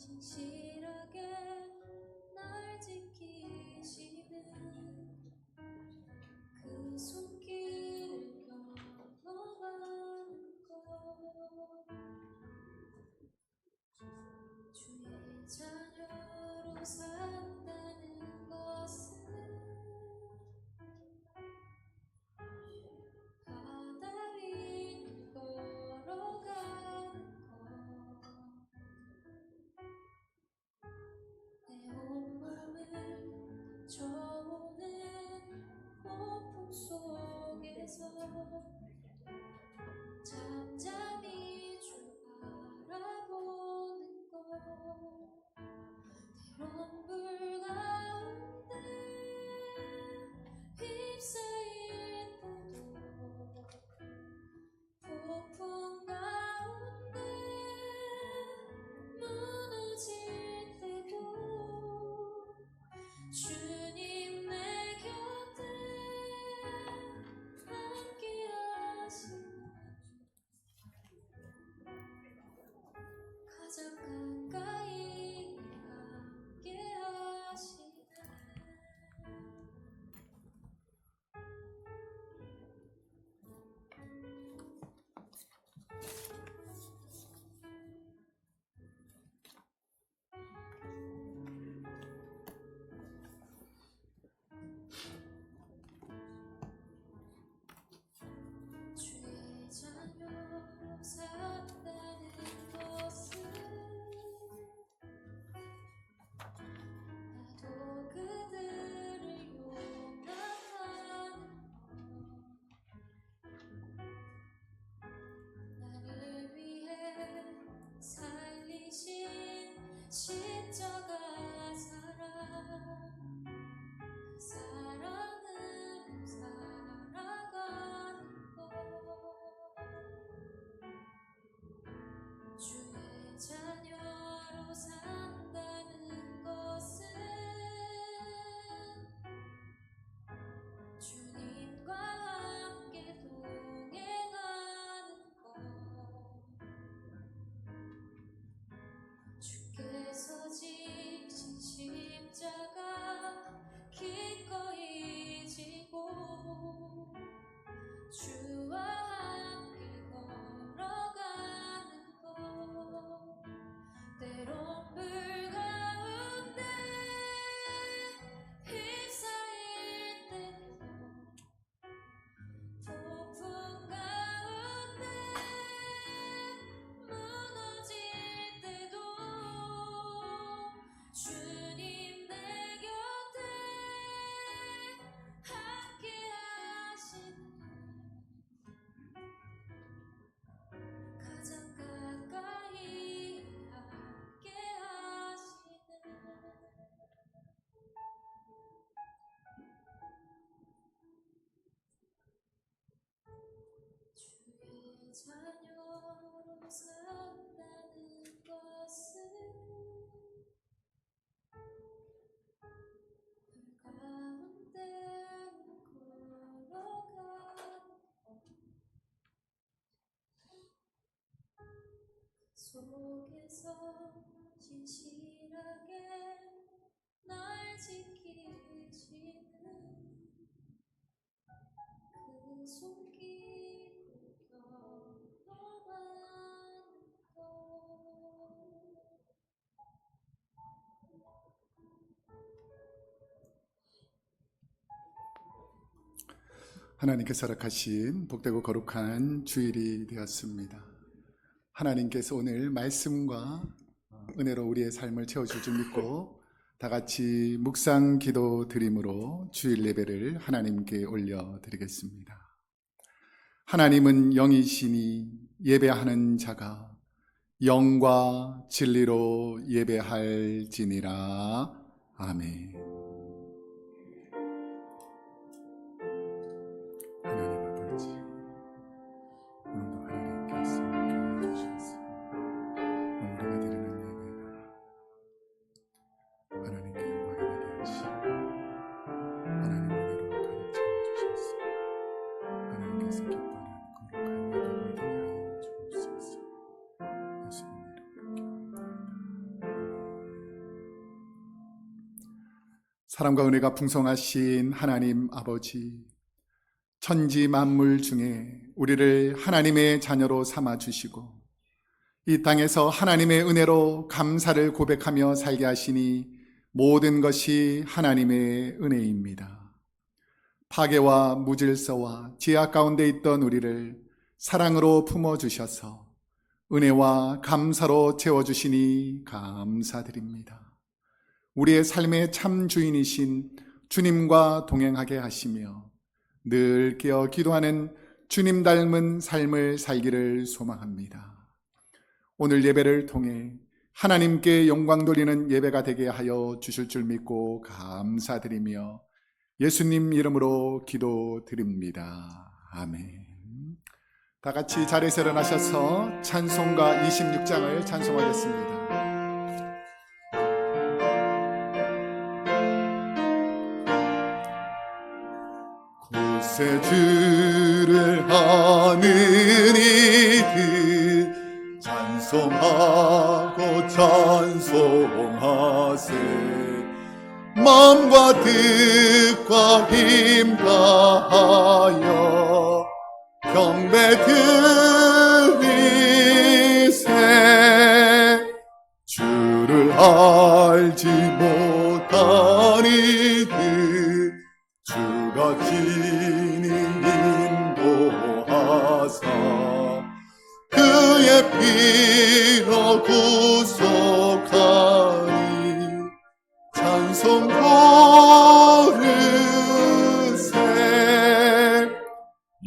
신실하게 날 지키시는 그 손길을 경험하는 것, 주의 자녀로 산다는 것은 바다 위를 걸어가는 것, 내 온몸을 저오는 폭풍 속에서 잠잠히 주 바라보는 것, 때론 불 가운데 휩싸일 때도, 폭풍 가운데 무너질 때도 주님 내 곁에 함께 하시는 가장 가까이 함께 하시는 주의 자녀로 산다는 것은 나도 그들을 용납하는 것, 나를 위해 살리신 십자가 사랑, 그 사랑으로 살아가는 것, 주의 자녀로 산다는 것은 주님과 함께 동행하는 것, 주께서 지신 십자가 기꺼이 지고 주와 함께 걸어가는 것, 때론 불 가운데 휩싸일 때도, 폭풍 가운데 무너질 때도 주님 내 곁에 함께 하시는 가장 가까이 함께 하시는 주의 자녀로 산다는 것은 불 가운데 걸어가는 것, 속에서 신실하게 날 지키시는 그 손길을 경험하는 것, 하나님께서 허락하신 복되고 거룩한 주일이 되었습니다. 하나님께서 오늘 말씀과 은혜로 우리의 삶을 채워줄 줄 믿고 다 같이 묵상 기도 드림으로 주일 예배를 하나님께 올려드리겠습니다. 하나님은 영이시니 예배하는 자가 영과 진리로 예배할지니라. 아멘. 하나님 아버지, 오늘도 하나님께서 함께 해주셔서 우리가 드리는 예배가 하나님께 영광이 되게 하시고 하나님 은혜로 가득 채워주셔서 하나님께서 기뻐하는 거룩한 예배가 되게 하여 주옵소서. 예수님 이름으로 기도합니다. 아멘. 사랑과 은혜가 풍성하신 하나님 아버지, 천지 만물 중에 우리를 하나님의 자녀로 삼아주시고 이 땅에서 하나님의 은혜로 감사를 고백하며 살게 하시니 모든 것이 하나님의 은혜입니다. 파괴와 무질서와 죄악 가운데 있던 우리를 사랑으로 품어주셔서 은혜와 감사로 채워주시니 감사드립니다. 우리의 삶의 참 주인이신 주님과 동행하게 하시며 늘 깨어 기도하는 주님 닮은 삶을 살기를 소망합니다. 오늘 예배를 통해 하나님께 영광 돌리는 예배가 되게 하여 주실 줄 믿고 감사드리며 예수님 이름으로 기도드립니다. 아멘. 다 같이 자리에서 일어나셔서 찬송가 26장을 찬송하겠습니다. 곳에 주를 아는 이들 찬송하고 찬송하세. 마음과 뜻과 힘 다하여 경배 드리세. 주를 알지 못한 이들 주가 친히 인도하사 그의 피로 구속하니 찬송 고르세.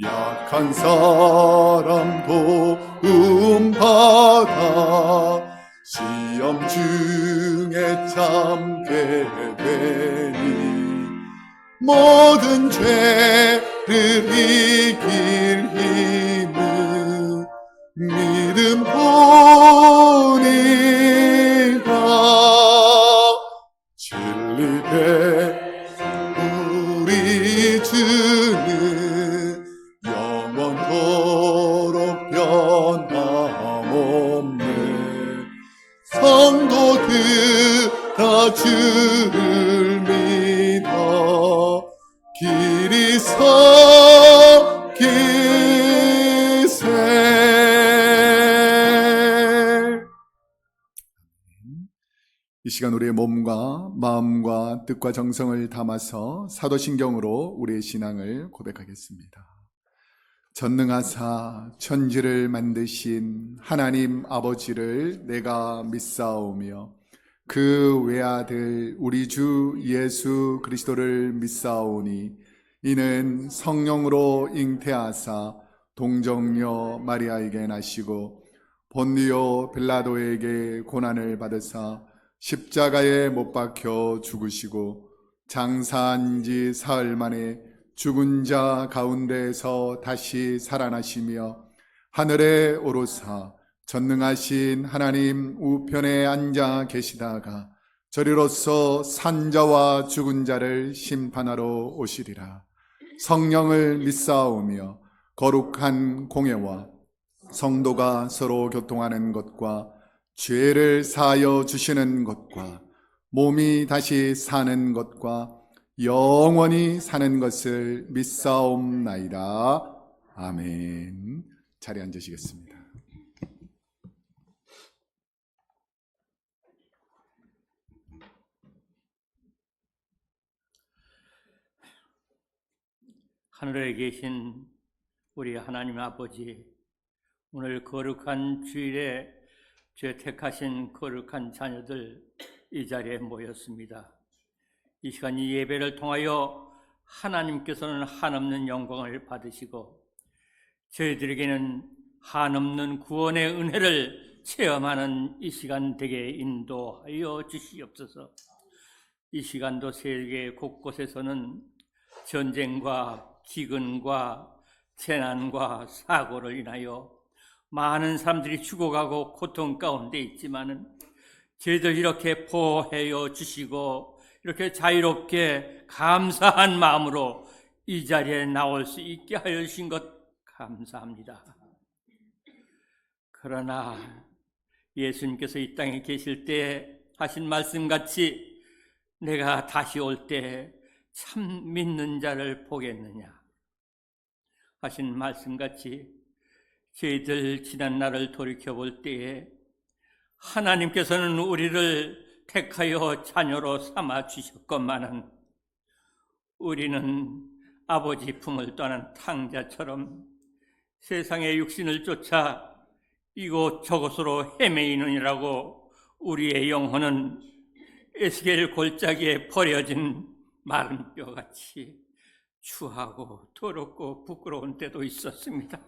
약한 사람 도움 받아 시험 중에 참게 되니 모든 죄를 이길 힘은 믿음 뿐이라. 진리대 우리 주는 영원토록 변함없네. 성도들 다 주를 믿어 길이 섬기세. 이 시간 우리의 몸과 마음과 뜻과 정성을 담아서 사도신경으로 우리의 신앙을 고백하겠습니다. 전능하사 천지를 만드신 하나님 아버지를 내가 믿사오며 그 외아들 우리 주 예수 그리스도를 믿사오니 이는 성령으로 잉태하사 동정녀 마리아에게 나시고 본디오 빌라도에게 고난을 받으사 십자가에 못 박혀 죽으시고 장사한 지 사흘 만에 죽은 자 가운데에서 다시 살아나시며 하늘에 오르사 전능하신 하나님 우편에 앉아 계시다가 저리로서 산자와 죽은 자를 심판하러 오시리라. 성령을 믿사오며 거룩한 공예와 성도가 서로 교통하는 것과 죄를 사하여 주시는 것과 몸이 다시 사는 것과 영원히 사는 것을 믿사옵나이다. 아멘. 자리에 앉으시겠습니다. 하늘에 계신 우리 하나님 아버지, 오늘 거룩한 주일에 죄 택하신 거룩한 자녀들 이 자리에 모였습니다. 이 시간 이 예배를 통하여 하나님께서는 한없는 영광을 받으시고 저희들에게는 한없는 구원의 은혜를 체험하는 이 시간 되게 인도하여 주시옵소서. 이 시간도 세계 곳곳에서는 전쟁과 기근과 재난과 사고를 인하여 많은 사람들이 죽어가고 고통 가운데 있지만은 저희들 이렇게 보호하여 주시고 이렇게 자유롭게 감사한 마음으로 이 자리에 나올 수 있게 하여 주신 것 감사합니다. 그러나 예수님께서 이 땅에 계실 때 하신 말씀같이 내가 다시 올 때 참 믿는 자를 보겠느냐 하신 말씀같이 저희들 지난 날을 돌이켜볼 때에 하나님께서는 우리를 택하여 자녀로 삼아 주셨건만은 우리는 아버지 품을 떠난 탕자처럼 세상의 육신을 쫓아 이곳 저곳으로 헤매이느니라고 우리의 영혼은 에스겔 골짜기에 버려진 마른 뼈같이 추하고 더럽고 부끄러운 때도 있었습니다.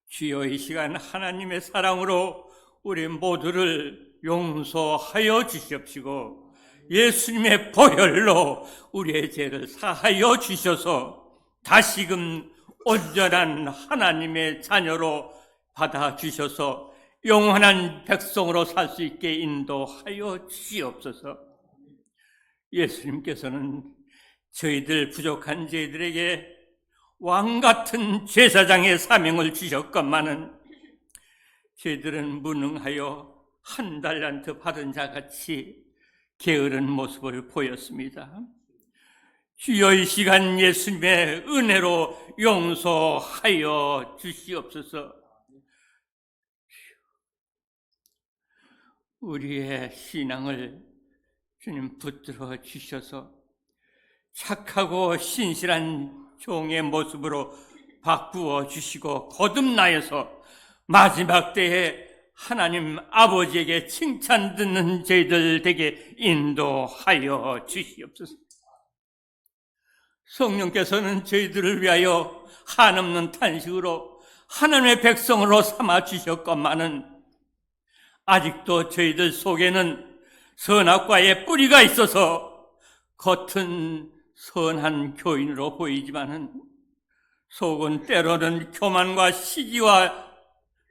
주여, 이 시간 하나님의 사랑으로 우리 모두를 용서하여 주시옵시고 예수님의 보혈로 우리의 죄를 사하여 주셔서 다시금 온전한 하나님의 자녀로 받아주셔서 영원한 백성으로 살 수 있게 인도하여 주시옵소서. 예수님께서는 저희들 부족한 저희들에게 왕같은 제사장의 사명을 주셨건만은 저희들은 무능하여 한 달란트 받은 자같이 게으른 모습을 보였습니다. 주여, 이 시간 예수님의 은혜로 용서하여 주시옵소서. 우리의 신앙을 주님 붙들어 주셔서 착하고 신실한 종의 모습으로 바꾸어 주시고 거듭나여서 마지막 때에 하나님 아버지에게 칭찬 듣는 저희들 되게 인도하여 주시옵소서. 성령께서는 저희들을 위하여 한없는 탄식으로 하나님의 백성으로 삼아 주셨건만은 아직도 저희들 속에는 선악과의 뿌리가 있어서 겉은 선한 교인으로 보이지만은 속은 때로는 교만과 시기와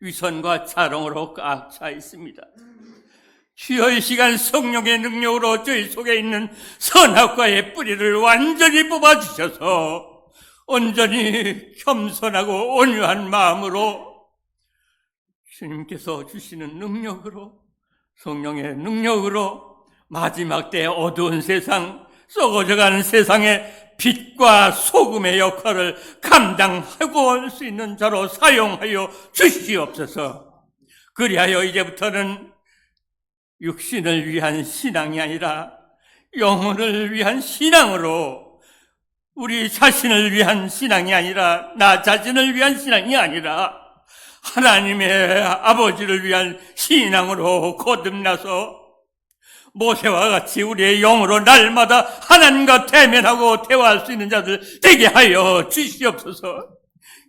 위선과 자랑으로 꽉 차 있습니다. 주여, 이 시간 성령의 능력으로 저희 속에 있는 선악과의 뿌리를 완전히 뽑아주셔서 온전히 겸손하고 온유한 마음으로 주님께서 주시는 능력으로, 성령의 능력으로 마지막 때 어두운 세상, 썩어져가는 세상에 빛과 소금의 역할을 감당하고 올 수 있는 자로 사용하여 주시옵소서. 그리하여 이제부터는 육신을 위한 신앙이 아니라 영혼을 위한 신앙으로, 우리 자신을 위한 신앙이 아니라, 나 자신을 위한 신앙이 아니라 하나님의 아버지를 위한 신앙으로 거듭나서 모세와 같이 우리의 영으로 날마다 하나님과 대면하고 대화할 수 있는 자들 되게 하여 주시옵소서.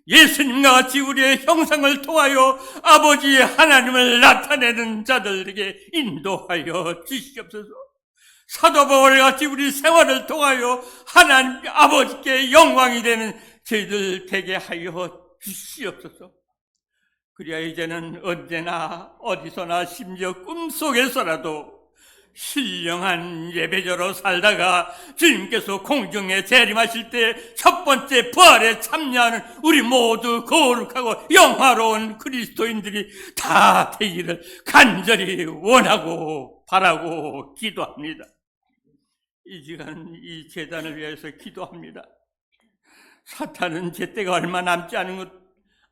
예수님과 같이 우리의 형상을 통하여 아버지 하나님을 나타내는 자들에게 인도하여 주시옵소서. 사도 바울 같이 우리 생활을 통하여 하나님 아버지께 영광이 되는 저희들 되게 하여 주시옵소서. 그래야 이제는 언제나 어디서나 심지어 꿈속에서라도 신령한 예배자로 살다가 주님께서 공중에 재림하실 때 첫 번째 부활에 참여하는 우리 모두 거룩하고 영화로운 그리스도인들이 다 되기를 간절히 원하고 바라고 기도합니다. 이 시간 이 제단을 위해서 기도합니다. 사탄은 제때가 얼마 남지 않은 것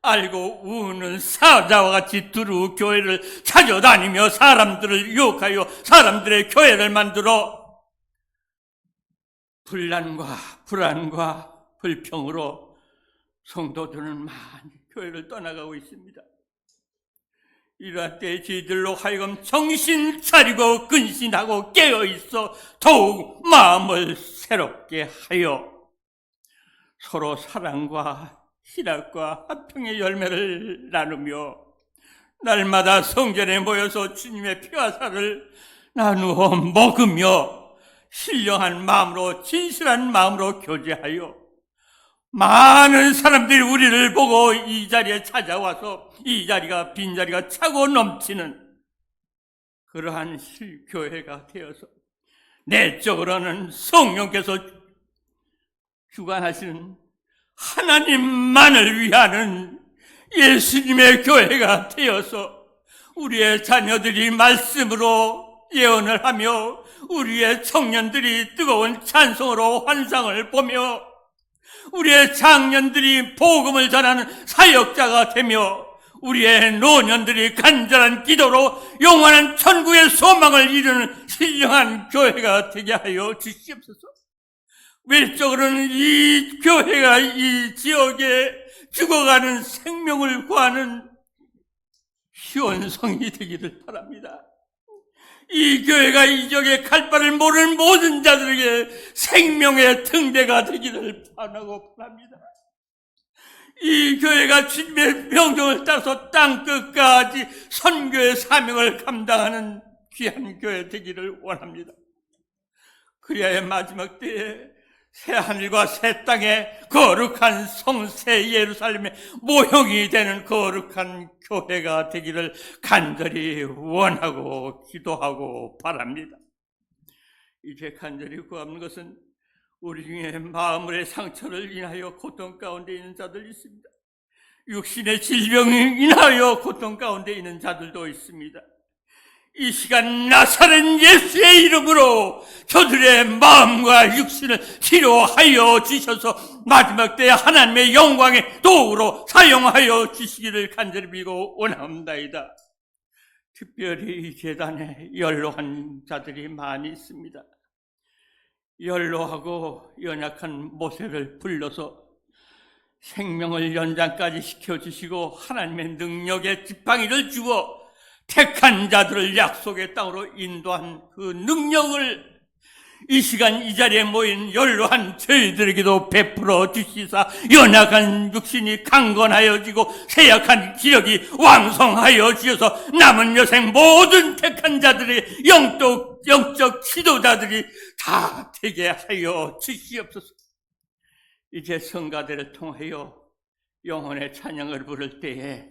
알고 우는 사자와 같이 두루 교회를 찾아다니며 사람들을 유혹하여 사람들의 교회를 만들어 분란과 불안과 불평으로 성도들은 많이 교회를 떠나가고 있습니다. 이러한 때에 저희들로 하여금 정신 차리고 근신하고 깨어있어 더욱 마음을 새롭게 하여 서로 사랑과 희락과 화평의 열매를 나누며 날마다 성전에 모여서 주님의 피와 살을 나누어 먹으며 신령한 마음으로 진실한 마음으로 교제하여 많은 사람들이 우리를 보고 이 자리에 찾아와서 이 자리가 빈자리가 차고 넘치는 그러한 실교회가 되어서 내적으로는 성령께서 주관하시는 하나님만을 위하는 예수님의 교회가 되어서 우리의 자녀들이 말씀으로 예언을 하며 우리의 청년들이 뜨거운 찬송으로 환상을 보며 우리의 장년들이 복음을 전하는 사역자가 되며 우리의 노년들이 간절한 기도로 영원한 천국의 소망을 이루는 신령한 교회가 되게 하여 주시옵소서. 외적으로는 이 교회가 이 지역에 죽어가는 생명을 구하는 희원성이 되기를 바랍니다. 이 교회가 이 지역에 갈 바를 모르는 모든 자들에게 생명의 등대가 되기를 바라고 바랍니다. 이 교회가 주님의 명령을 따라서 땅끝까지 선교의 사명을 감당하는 귀한 교회 되기를 원합니다. 그리하여 마지막 때에 새하늘과 새 땅에 거룩한 성새 예루살렘의 모형이 되는 거룩한 교회가 되기를 간절히 원하고 기도하고 바랍니다. 이제 간절히 구하는 것은 우리 중에 마음의 상처를 인하여 고통 가운데 있는 자들 있습니다. 육신의 질병을 인하여 고통 가운데 있는 자들도 있습니다. 이 시간 나사렛 예수의 이름으로 저들의 마음과 육신을 치료하여 주셔서 마지막 때 하나님의 영광의 도구로 사용하여 주시기를 간절히 빌고 원합니다이다. 특별히 이 재단에 연로한 자들이 많이 있습니다. 연로하고 연약한 모세를 불러서 생명을 연장까지 시켜주시고 하나님의 능력의 지팡이를 주어 택한 자들을 약속의 땅으로 인도한 그 능력을 이 시간 이 자리에 모인 연로한 저희들에게도 베풀어 주시사 연약한 육신이 강건하여지고 쇠약한 기력이 왕성하여 주셔서 남은 여생 모든 택한 자들의 영적 지도자들이 다 되게 하여 주시옵소서. 이제 성가대를 통하여 영혼의 찬양을 부를 때에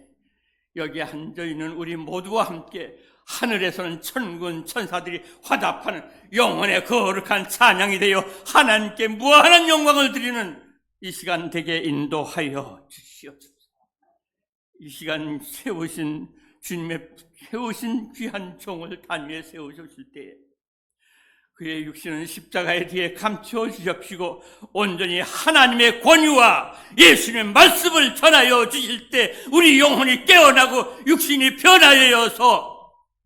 여기 앉아있는 우리 모두와 함께 하늘에서는 천군 천사들이 화답하는 영혼의 거룩한 찬양이 되어 하나님께 무한한 영광을 드리는 이 시간 되게 인도하여 주시옵소서. 이 시간 주님의 세우신 귀한 종을 단위에 세우셨을 때에 그의 육신은 십자가의 뒤에 감추어 주십시고 온전히 하나님의 권위와 예수님의 말씀을 전하여 주실 때 우리 영혼이 깨어나고 육신이 변화되어서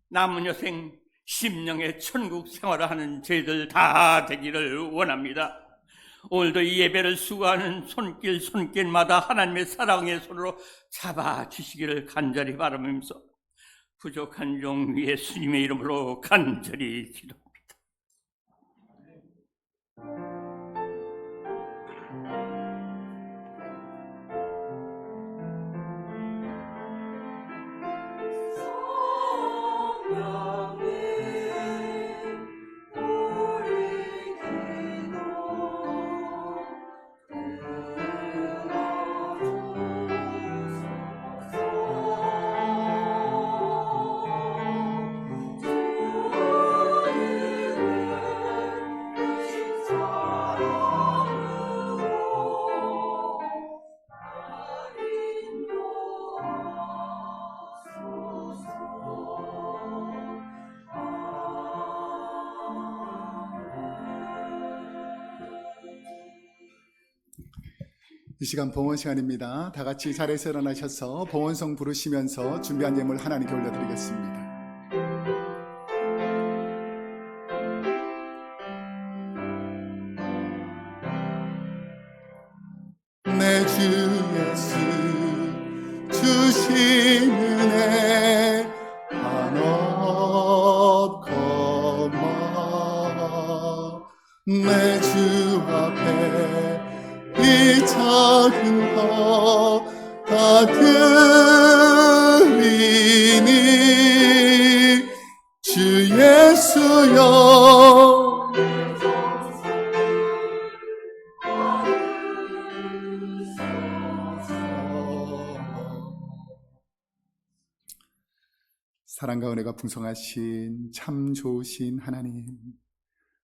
남은 여생 심령의 천국 생활을 하는 저희들 다 되기를 원합니다. 오늘도 이 예배를 수고하는 손길마다 하나님의 사랑의 손으로 잡아주시기를 간절히 바라면서 부족한 종 예수님의 이름으로 간절히 기도합니다. 이 시간 봉헌 시간입니다. 다 같이 자리에서 일어나셔서 봉헌성 부르시면서 준비한 예물 하나님께 올려드리겠습니다. 내 주 예수 주신 은혜 한없거마 내 주 앞에 이 작은 것 다 드리니 주 예수여 사랑과 은혜가 풍성하신 참 좋으신 하나님,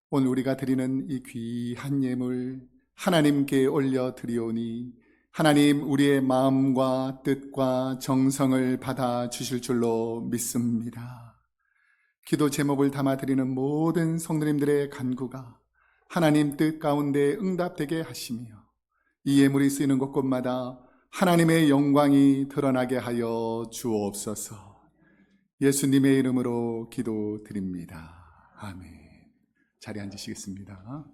오늘 우리가 드리는 이 귀한 예물 하나님께 올려드리오니 하나님 우리의 마음과 뜻과 정성을 받아 주실 줄로 믿습니다. 기도 제목을 담아드리는 모든 성도님들의 간구가 하나님 뜻 가운데 응답되게 하시며 이 예물이 쓰이는 곳곳마다 하나님의 영광이 드러나게 하여 주옵소서. 예수님의 이름으로 기도드립니다. 아멘. 자리에 앉으시겠습니다.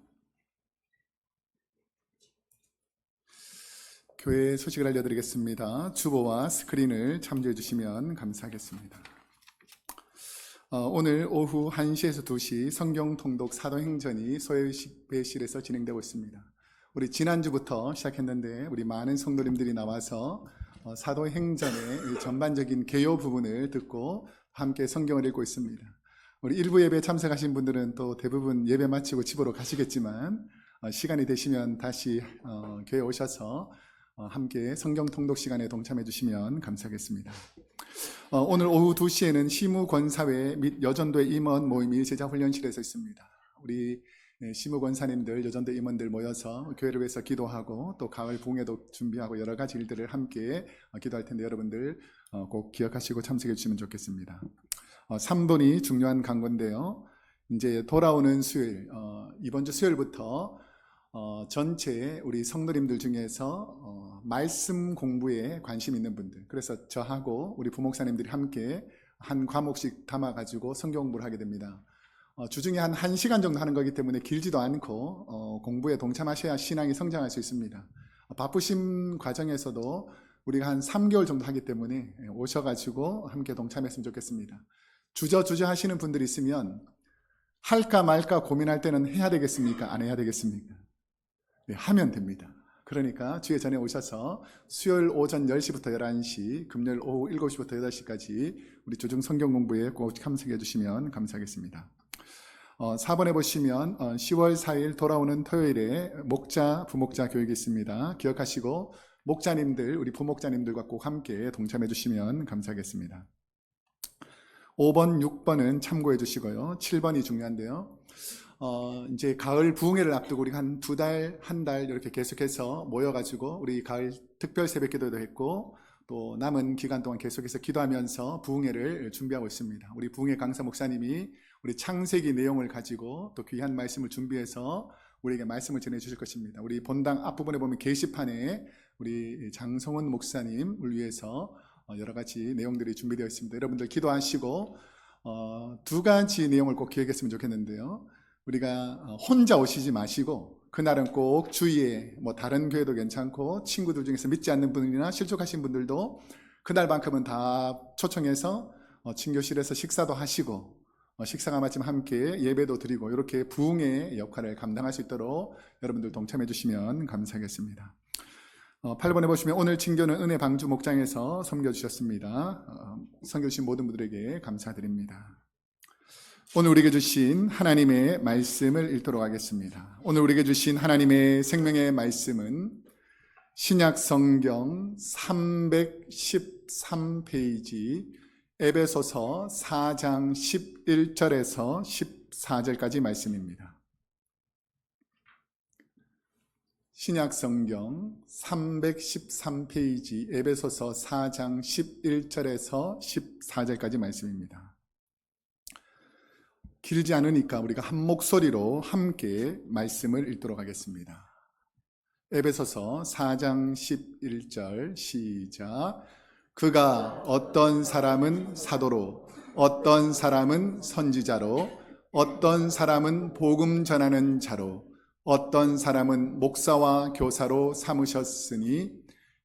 교회 소식을 알려드리겠습니다. 주보와 스크린을 참조해 주시면 감사하겠습니다. 오늘 오후 1시에서 2시 성경 통독 사도행전이 소회실에서 진행되고 있습니다. 우리 지난주부터 시작했는데 우리 많은 성도님들이 나와서 사도행전의 전반적인 개요 부분을 듣고 함께 성경을 읽고 있습니다. 우리 일부 예배 참석하신 분들은 또 대부분 예배 마치고 집으로 가시겠지만 시간이 되시면 다시 교회 오셔서 함께 성경 통독 시간에 동참해 주시면 감사하겠습니다. 오늘 오후 2시에는 시무권사회 및 여전도회 임원 모임이 제자훈련실에서 있습니다. 우리 시무권사님들, 여전도회 임원들 모여서 교회를 위해서 기도하고 또 가을 부흥회도 준비하고 여러 가지 일들을 함께 기도할 텐데 여러분들 꼭 기억하시고 참석해 주시면 좋겠습니다. 3분이 중요한 강건데요. 이제 돌아오는 수요일, 이번 주 수요일부터 전체 우리 성도님들 중에서 말씀 공부에 관심 있는 분들, 그래서 저하고 우리 부목사님들이 함께 한 과목씩 담아가지고 성경 공부를 하게 됩니다. 주중에 한 1시간 정도 하는 거기 때문에 길지도 않고 공부에 동참하셔야 신앙이 성장할 수 있습니다. 바쁘신 과정에서도 우리가 한 3개월 정도 하기 때문에 오셔가지고 함께 동참했으면 좋겠습니다. 주저 하시는 분들이 있으면 할까 말까 고민할 때는 해야 되겠습니까? 안 해야 되겠습니까? 네, 하면 됩니다. 그러니까 주에 전에 오셔서 수요일 오전 10시부터 11시, 금요일 오후 7시부터 8시까지 우리 조중 성경 공부에 꼭 참석해 주시면 감사하겠습니다. 4번에 보시면 10월 4일 돌아오는 토요일에 목자, 부목자 교육이 있습니다. 기억하시고 목자님들, 우리 부목자님들과 꼭 함께 동참해 주시면 감사하겠습니다. 5번, 6번은 참고해 주시고요. 7번이 중요한데요. 이제 가을 부흥회를 앞두고 우리가 한 2달, 1달 이렇게 계속해서 모여가지고 우리 가을 특별 새벽 기도도 했고 또 남은 기간 동안 계속해서 기도하면서 부흥회를 준비하고 있습니다. 우리 부흥회 강사 목사님이 우리 창세기 내용을 가지고 또 귀한 말씀을 준비해서 우리에게 말씀을 전해 주실 것입니다. 우리 본당 앞부분에 보면 게시판에 우리 장성훈 목사님을 위해서 여러 가지 내용들이 준비되어 있습니다. 여러분들 기도하시고 2가지 내용을 꼭 기억했으면 좋겠는데요. 우리가 혼자 오시지 마시고 그날은 꼭 주위에 다른 교회도 괜찮고 친구들 중에서 믿지 않는 분이나 실족하신 분들도 그날만큼은 다 초청해서 친교실에서 식사도 하시고 식사가 마치면 함께 예배도 드리고 이렇게 부흥의 역할을 감당할 수 있도록 여러분들 동참해 주시면 감사하겠습니다. 8번에 보시면 오늘 징교는 은혜 방주 목장에서 섬겨주셨습니다. 섬겨주신 모든 분들에게 감사드립니다. 오늘 우리에게 주신 하나님의 말씀을 읽도록 하겠습니다. 오늘 우리에게 주신 하나님의 생명의 말씀은 신약 성경 313페이지 에베소서 4장 11절에서 14절까지 말씀입니다. 신약 성경 313페이지 에베소서 4장 11절에서 14절까지 말씀입니다. 길지 않으니까 우리가 한 목소리로 함께 말씀을 읽도록 하겠습니다. 에베소서 4장 11절 시작. 그가 어떤 사람은 사도로, 어떤 사람은 선지자로, 어떤 사람은 복음 전하는 자로, 어떤 사람은 목사와 교사로 삼으셨으니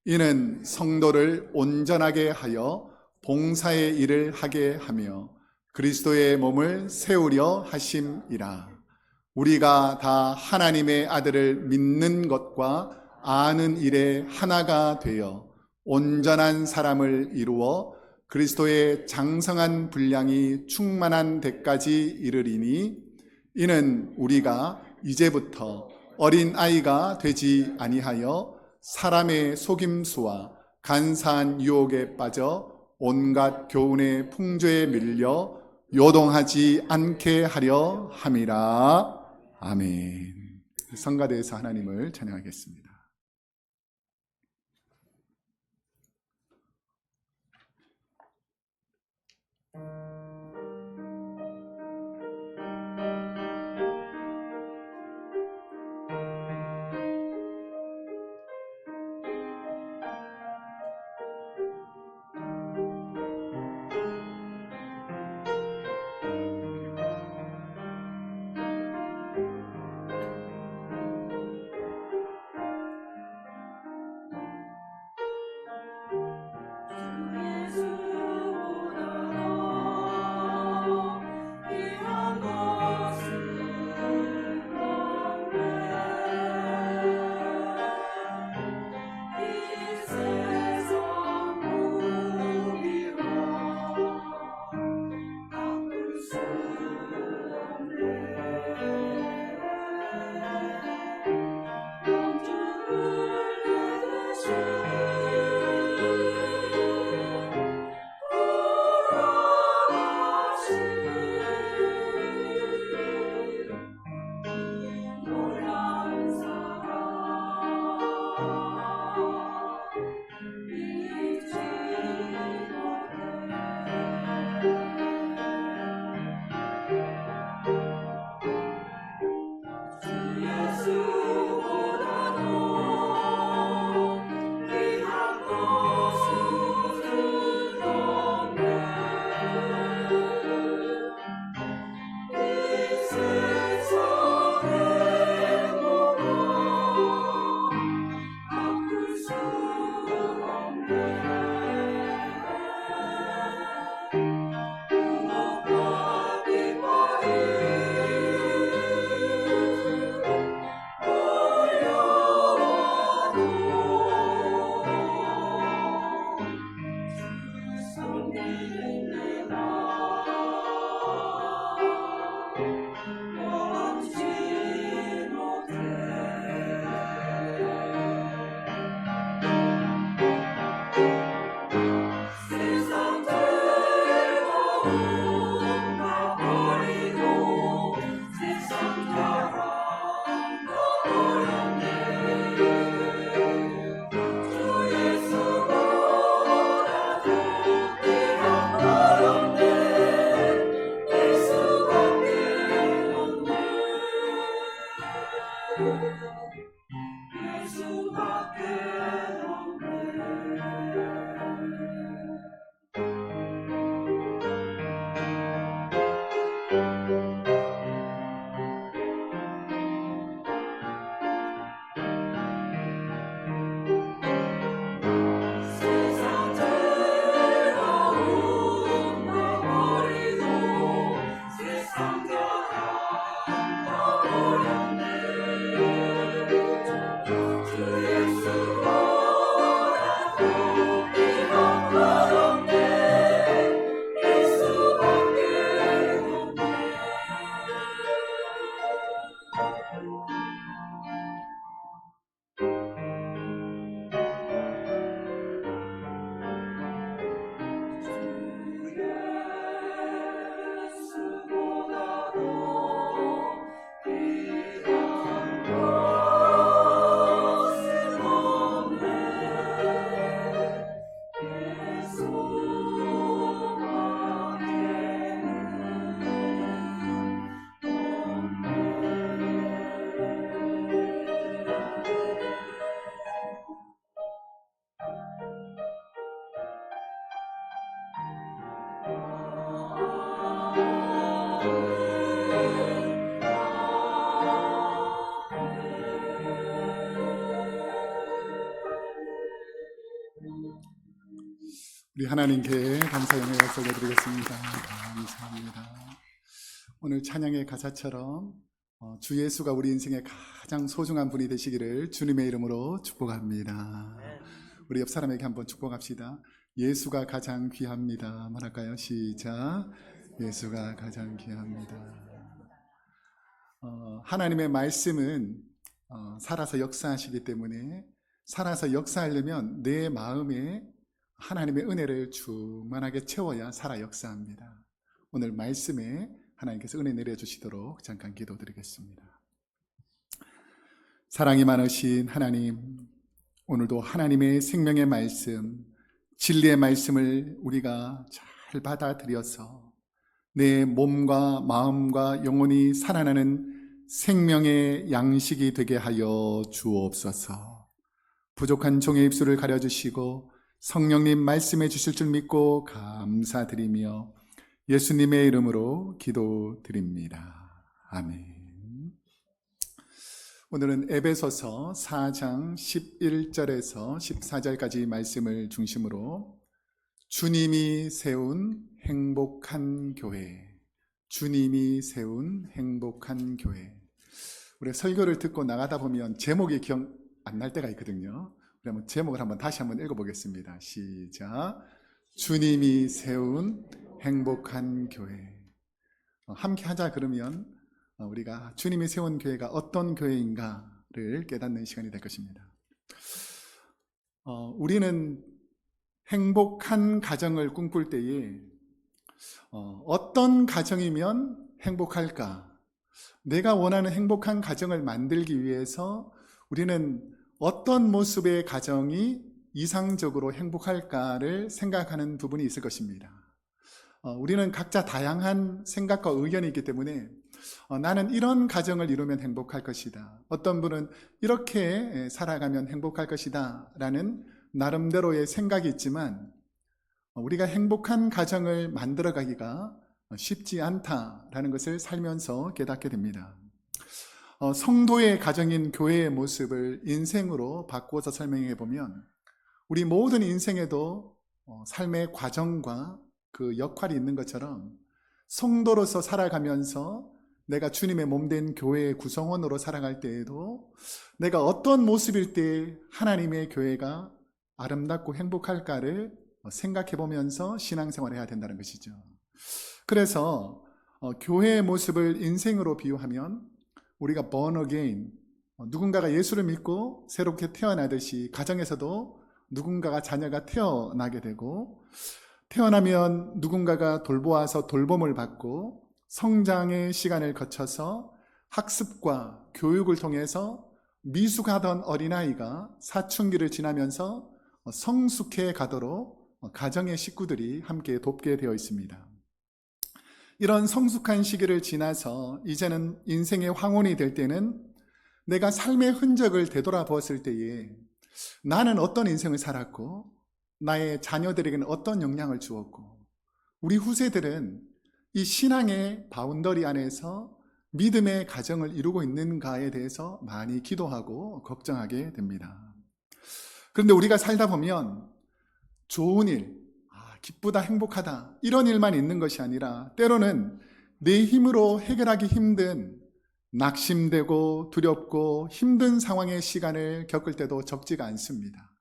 이는 성도를 온전하게 하여 봉사의 일을 하게 하며 그리스도의 몸을 세우려 하심이라. 우리가 다 하나님의 아들을 믿는 것과 아는 일에 하나가 되어 온전한 사람을 이루어 그리스도의 장성한 분량이 충만한 데까지 이르리니 이는 우리가 이제부터 어린 아이가 되지 아니하여 사람의 속임수와 간사한 유혹에 빠져 온갖 교훈의 풍조에 밀려 요동하지 않게 하려 함이라. 아멘. 성가대에서 하나님을 찬양하겠습니다. 우리 하나님께 감사 영광을 올려드리겠습니다. 감사합니다. 오늘 찬양의 가사처럼 주 예수가 우리 인생의 가장 소중한 분이 되시기를 주님의 이름으로 축복합니다. 우리 옆 사람에게 한번 축복합시다. 예수가 가장 귀합니다. 말할까요? 시작. 예수가 가장 귀합니다. 하나님의 말씀은 살아서 역사하시기 때문에 살아서 역사하려면 내 마음에 하나님의 은혜를 충만하게 채워야 살아 역사합니다. 오늘 말씀에 하나님께서 은혜 내려주시도록 잠깐 기도드리겠습니다. 사랑이 많으신 하나님, 오늘도 하나님의 생명의 말씀, 진리의 말씀을 우리가 잘 받아들여서 내 몸과 마음과 영혼이 살아나는 생명의 양식이 되게 하여 주옵소서. 부족한 종의 입술을 가려주시고 성령님 말씀해 주실 줄 믿고 감사드리며 예수님의 이름으로 기도드립니다. 아멘. 오늘은 에베소서 4장 11절에서 14절까지 말씀을 중심으로 주님이 세운 행복한 교회, 주님이 세운 행복한 교회. 우리 설교를 듣고 나가다 보면 제목이 기억 안 날 때가 있거든요. 그러면 제목을 다시 한번 읽어보겠습니다. 시작. 주님이 세운 행복한 교회. 함께 하자 그러면 우리가 주님이 세운 교회가 어떤 교회인가를 깨닫는 시간이 될 것입니다. 우리는 행복한 가정을 꿈꿀 때에 어떤 가정이면 행복할까? 내가 원하는 행복한 가정을 만들기 위해서 우리는 어떤 모습의 가정이 이상적으로 행복할까를 생각하는 부분이 있을 것입니다. 우리는 각자 다양한 생각과 의견이 있기 때문에 나는 이런 가정을 이루면 행복할 것이다. 어떤 분은 이렇게 살아가면 행복할 것이다 라는 나름대로의 생각이 있지만 우리가 행복한 가정을 만들어가기가 쉽지 않다라는 것을 살면서 깨닫게 됩니다. 성도의 가정인 교회의 모습을 인생으로 바꾸어서 설명해 보면 우리 모든 인생에도 삶의 과정과 그 역할이 있는 것처럼 성도로서 살아가면서 내가 주님의 몸된 교회의 구성원으로 살아갈 때에도 내가 어떤 모습일 때 하나님의 교회가 아름답고 행복할까를 생각해 보면서 신앙생활을 해야 된다는 것이죠. 그래서 교회의 모습을 인생으로 비유하면 우리가 born again, 누군가가 예수를 믿고 새롭게 태어나듯이 가정에서도 누군가가 자녀가 태어나게 되고, 태어나면 누군가가 돌보아서 돌봄을 받고 성장의 시간을 거쳐서 학습과 교육을 통해서 미숙하던 어린아이가 사춘기를 지나면서 성숙해 가도록 가정의 식구들이 함께 돕게 되어 있습니다. 이런 성숙한 시기를 지나서 이제는 인생의 황혼이 될 때는 내가 삶의 흔적을 되돌아보았을 때에 나는 어떤 인생을 살았고 나의 자녀들에게는 어떤 영향을 주었고 우리 후세들은 이 신앙의 바운더리 안에서 믿음의 가정을 이루고 있는가에 대해서 많이 기도하고 걱정하게 됩니다. 그런데 우리가 살다 보면 좋은 일, 기쁘다, 행복하다 이런 일만 있는 것이 아니라 때로는 내 힘으로 해결하기 힘든 낙심되고 두렵고 힘든 상황의 시간을 겪을 때도 적지가 않습니다.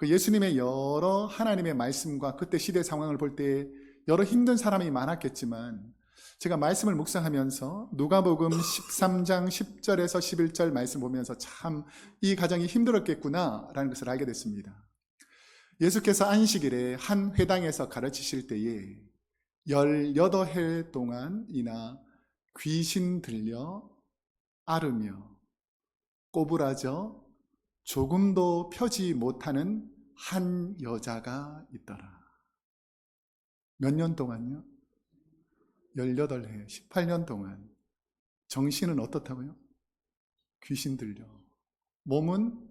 예수님의 여러 하나님의 말씀과 그때 시대 상황을 볼 때 여러 힘든 사람이 많았겠지만 제가 말씀을 묵상하면서 누가복음 13장 10절에서 11절 말씀 보면서 참 이 가정이 힘들었겠구나라는 것을 알게 됐습니다. 예수께서 안식일에 한 회당에서 가르치실 때에 18해 동안이나 귀신 들려 앓으며 꼬부라져 조금도 펴지 못하는 한 여자가 있더라. 몇 년 동안요? 18해, 18년 동안. 정신은 어떻다고요? 귀신 들려. 몸은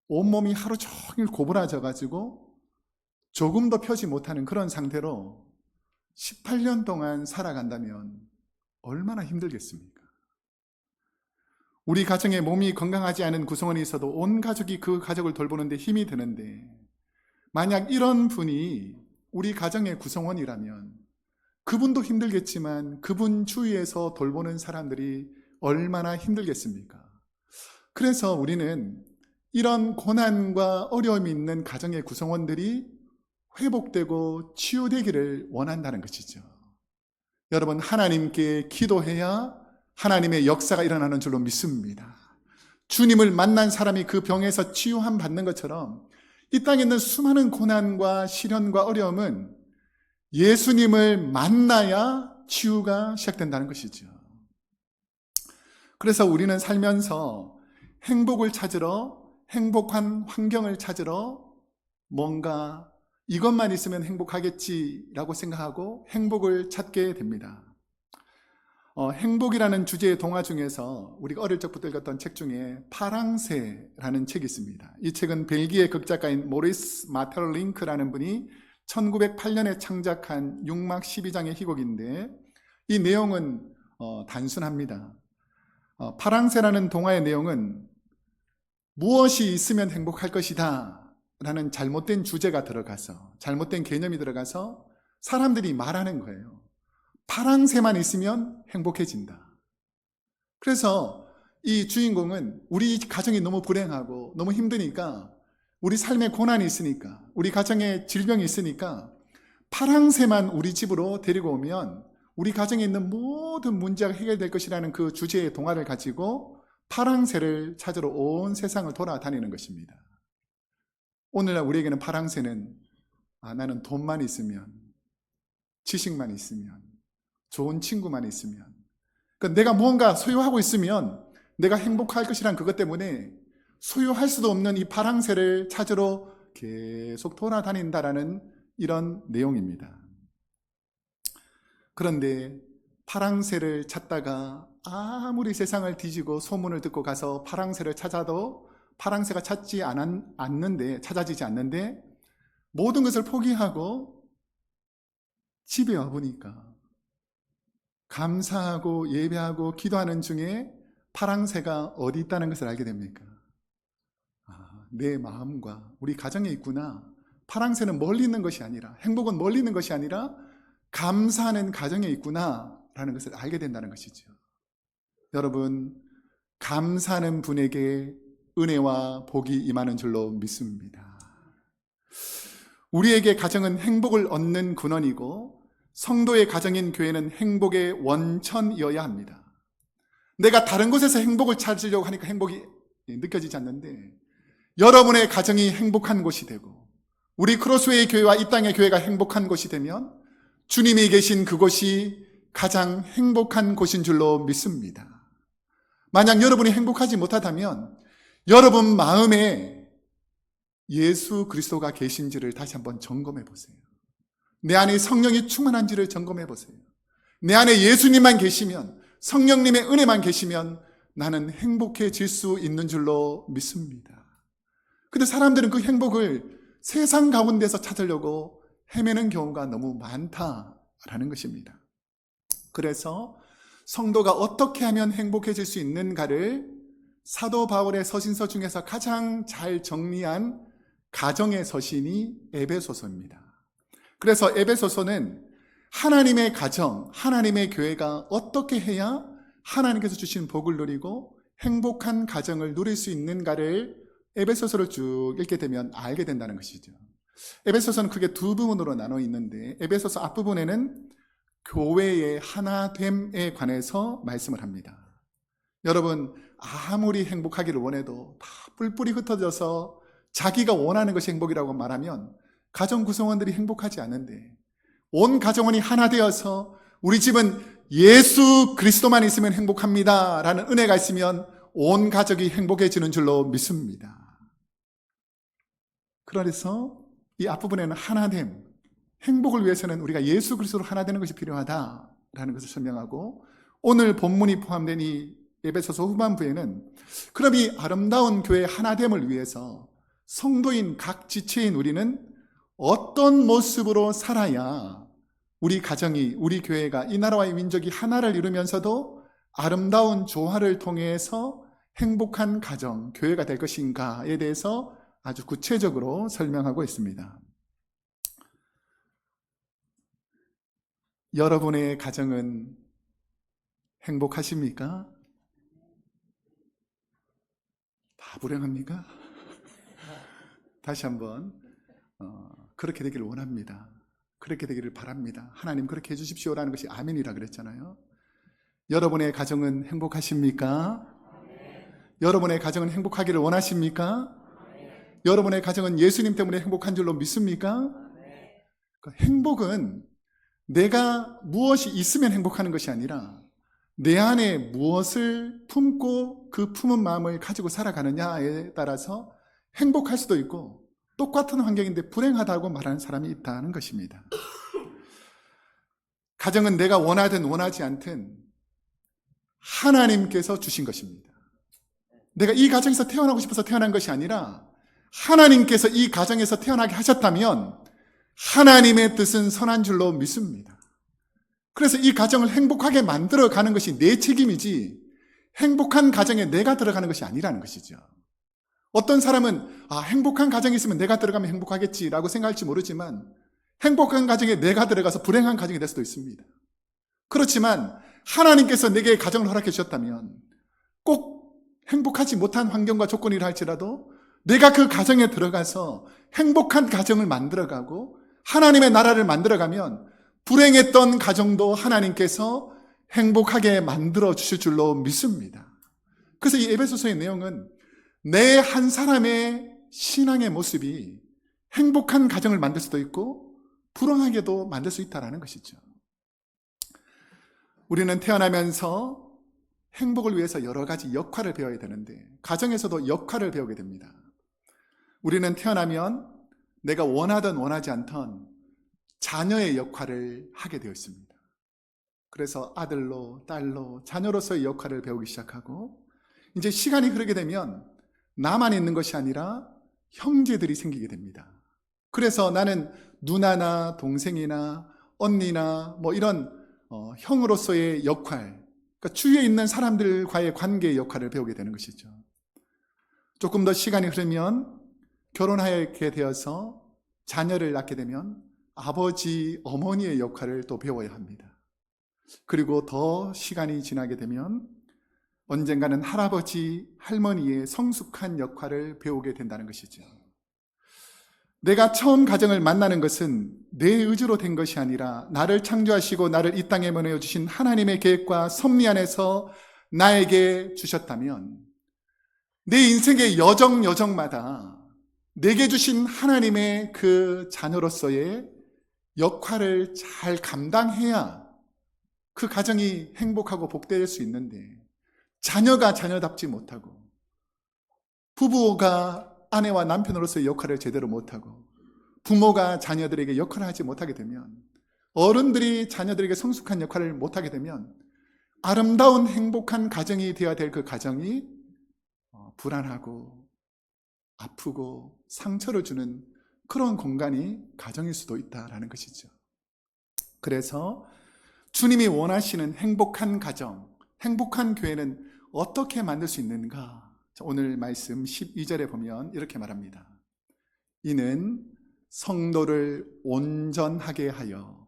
온몸이 하루 종일 고부라져가지고 조금도 펴지 못하는 그런 상태로 18년 동안 살아간다면 얼마나 힘들겠습니까? 우리 가정에 몸이 건강하지 않은 구성원이 있어도 온 가족이 그 가족을 돌보는데 힘이 드는데 만약 이런 분이 우리 가정의 구성원이라면 그분도 힘들겠지만 그분 주위에서 돌보는 사람들이 얼마나 힘들겠습니까? 그래서 우리는 이런 고난과 어려움이 있는 가정의 구성원들이 회복되고 치유되기를 원한다는 것이죠. 여러분, 하나님께 기도해야 하나님의 역사가 일어나는 줄로 믿습니다. 주님을 만난 사람이 그 병에서 치유함 받는 것처럼 이 땅에 있는 수많은 고난과 시련과 어려움은 예수님을 만나야 치유가 시작된다는 것이죠. 그래서 우리는 살면서 행복을 찾으러, 행복한 환경을 찾으러 뭔가 이것만 있으면 행복하겠지라고 생각하고 행복을 찾게 됩니다. 행복이라는 주제의 동화 중에서 우리가 어릴 적부터 읽었던 책 중에 파랑새라는 책이 있습니다. 이 책은 벨기에 극작가인 모리스 마텔링크라는 분이 1908년에 창작한 6막 12장의 희곡인데 이 내용은 단순합니다. 파랑새라는 동화의 내용은 무엇이 있으면 행복할 것이다 라는 잘못된 주제가 들어가서, 잘못된 개념이 들어가서 사람들이 말하는 거예요. 파랑새만 있으면 행복해진다. 그래서 이 주인공은 우리 가정이 너무 불행하고 너무 힘드니까, 우리 삶에 고난이 있으니까, 우리 가정에 질병이 있으니까 파랑새만 우리 집으로 데리고 오면 우리 가정에 있는 모든 문제가 해결될 것이라는 그 주제의 동화를 가지고 파랑새를 찾으러 온 세상을 돌아다니는 것입니다. 오늘날 우리에게는 파랑새는 나는 돈만 있으면, 지식만 있으면, 좋은 친구만 있으면, 그러니까 내가 무언가 소유하고 있으면 내가 행복할 것이란 그것 때문에 소유할 수도 없는 이 파랑새를 찾으러 계속 돌아다닌다라는 이런 내용입니다. 그런데 파랑새를 찾다가 아무리 세상을 뒤지고 소문을 듣고 가서 파랑새를 찾아도 파랑새가 찾아지지 않는데 모든 것을 포기하고 집에 와보니까 감사하고 예배하고 기도하는 중에 파랑새가 어디 있다는 것을 알게 됩니까? 내 마음과 우리 가정에 있구나. 파랑새는 멀리 있는 것이 아니라, 행복은 멀리 있는 것이 아니라 감사하는 가정에 있구나 라는 것을 알게 된다는 것이죠. 여러분, 감사하는 분에게 은혜와 복이 임하는 줄로 믿습니다. 우리에게 가정은 행복을 얻는 근원이고 성도의 가정인 교회는 행복의 원천이어야 합니다. 내가 다른 곳에서 행복을 찾으려고 하니까 행복이 느껴지지 않는데, 여러분의 가정이 행복한 곳이 되고 우리 크로스웨이 교회와 이 땅의 교회가 행복한 곳이 되면 주님이 계신 그곳이 가장 행복한 곳인 줄로 믿습니다. 만약 여러분이 행복하지 못하다면 여러분 마음에 예수 그리스도가 계신지를 다시 한번 점검해 보세요. 내 안에 성령이 충만한지를 점검해 보세요. 내 안에 예수님만 계시면, 성령님의 은혜만 계시면 나는 행복해질 수 있는 줄로 믿습니다. 근데 사람들은 그 행복을 세상 가운데서 찾으려고 헤매는 경우가 너무 많다라는 것입니다. 그래서 성도가 어떻게 하면 행복해질 수 있는가를 사도 바울의 서신서 중에서 가장 잘 정리한 가정의 서신이 에베소서입니다. 그래서 에베소서는 하나님의 가정, 하나님의 교회가 어떻게 해야 하나님께서 주신 복을 누리고 행복한 가정을 누릴 수 있는가를 에베소서를 쭉 읽게 되면 알게 된다는 것이죠. 에베소서는 크게 두 부분으로 나눠 있는데, 에베소서 앞부분에는 교회의 하나됨에 관해서 말씀을 합니다. 여러분, 아무리 행복하기를 원해도 다 뿔뿔이 흩어져서 자기가 원하는 것이 행복이라고 말하면 가정 구성원들이 행복하지 않은데, 온 가정원이 하나 되어서 우리 집은 예수 그리스도만 있으면 행복합니다 라는 은혜가 있으면 온 가족이 행복해지는 줄로 믿습니다. 그래서 이 앞부분에는 하나됨, 행복을 위해서는 우리가 예수 그리스도로 하나 되는 것이 필요하다라는 것을 설명하고, 오늘 본문이 포함된 이 에베소서 후반부에는 그럼 이 아름다운 교회 하나됨을 위해서 성도인 각 지체인 우리는 어떤 모습으로 살아야 우리 가정이, 우리 교회가, 이 나라와의 민족이 하나를 이루면서도 아름다운 조화를 통해서 행복한 가정, 교회가 될 것인가에 대해서 아주 구체적으로 설명하고 있습니다. 여러분의 가정은 행복하십니까? 다 불행합니까? 다시 한번 그렇게 되기를 원합니다. 그렇게 되기를 바랍니다. 하나님 그렇게 해주십시오라는 것이 아멘이라 그랬잖아요. 여러분의 가정은 행복하십니까? 여러분의 가정은 행복하기를 원하십니까? 여러분의 가정은 예수님 때문에 행복한 줄로 믿습니까? 행복은 내가 무엇이 있으면 행복하는 것이 아니라 내 안에 무엇을 품고 그 품은 마음을 가지고 살아가느냐에 따라서 행복할 수도 있고, 똑같은 환경인데 불행하다고 말하는 사람이 있다는 것입니다. 가정은 내가 원하든 원하지 않든 하나님께서 주신 것입니다. 내가 이 가정에서 태어나고 싶어서 태어난 것이 아니라 하나님께서 이 가정에서 태어나게 하셨다면 하나님의 뜻은 선한 줄로 믿습니다. 그래서 이 가정을 행복하게 만들어가는 것이 내 책임이지 행복한 가정에 내가 들어가는 것이 아니라는 것이죠. 어떤 사람은 행복한 가정이 있으면 내가 들어가면 행복하겠지라고 생각할지 모르지만 행복한 가정에 내가 들어가서 불행한 가정이 될 수도 있습니다. 그렇지만 하나님께서 내게 가정을 허락해 주셨다면 꼭 행복하지 못한 환경과 조건이라 할지라도 내가 그 가정에 들어가서 행복한 가정을 만들어가고 하나님의 나라를 만들어가면 불행했던 가정도 하나님께서 행복하게 만들어 주실 줄로 믿습니다. 그래서 이 에베소서의 내용은 내 한 사람의 신앙의 모습이 행복한 가정을 만들 수도 있고 불행하게도 만들 수 있다는 것이죠. 우리는 태어나면서 행복을 위해서 여러 가지 역할을 배워야 되는데 가정에서도 역할을 배우게 됩니다. 우리는 태어나면 내가 원하든 원하지 않던 자녀의 역할을 하게 되어 있습니다. 그래서 아들로, 딸로, 자녀로서의 역할을 배우기 시작하고, 이제 시간이 흐르게 되면 나만 있는 것이 아니라 형제들이 생기게 됩니다. 그래서 나는 누나나 동생이나 언니나 이런 형으로서의 역할, 그러니까 주위에 있는 사람들과의 관계의 역할을 배우게 되는 것이죠. 조금 더 시간이 흐르면 결혼하게 되어서 자녀를 낳게 되면 아버지, 어머니의 역할을 또 배워야 합니다. 그리고 더 시간이 지나게 되면 언젠가는 할아버지, 할머니의 성숙한 역할을 배우게 된다는 것이죠. 내가 처음 가정을 만나는 것은 내 의지로 된 것이 아니라 나를 창조하시고 나를 이 땅에 보내주신 하나님의 계획과 섭리 안에서 나에게 주셨다면 내 인생의 여정마다 내게 주신 하나님의 그 자녀로서의 역할을 잘 감당해야 그 가정이 행복하고 복될 수 있는데, 자녀가 자녀답지 못하고 부부가 아내와 남편으로서의 역할을 제대로 못하고 부모가 자녀들에게 역할을 하지 못하게 되면, 어른들이 자녀들에게 성숙한 역할을 못하게 되면 아름다운 행복한 가정이 되어야 될 그 가정이 불안하고 아프고 상처를 주는 그런 공간이 가정일 수도 있다라는 것이죠. 그래서 주님이 원하시는 행복한 가정, 행복한 교회는 어떻게 만들 수 있는가? 오늘 말씀 12절에 보면 이렇게 말합니다. 이는 성도를 온전하게 하여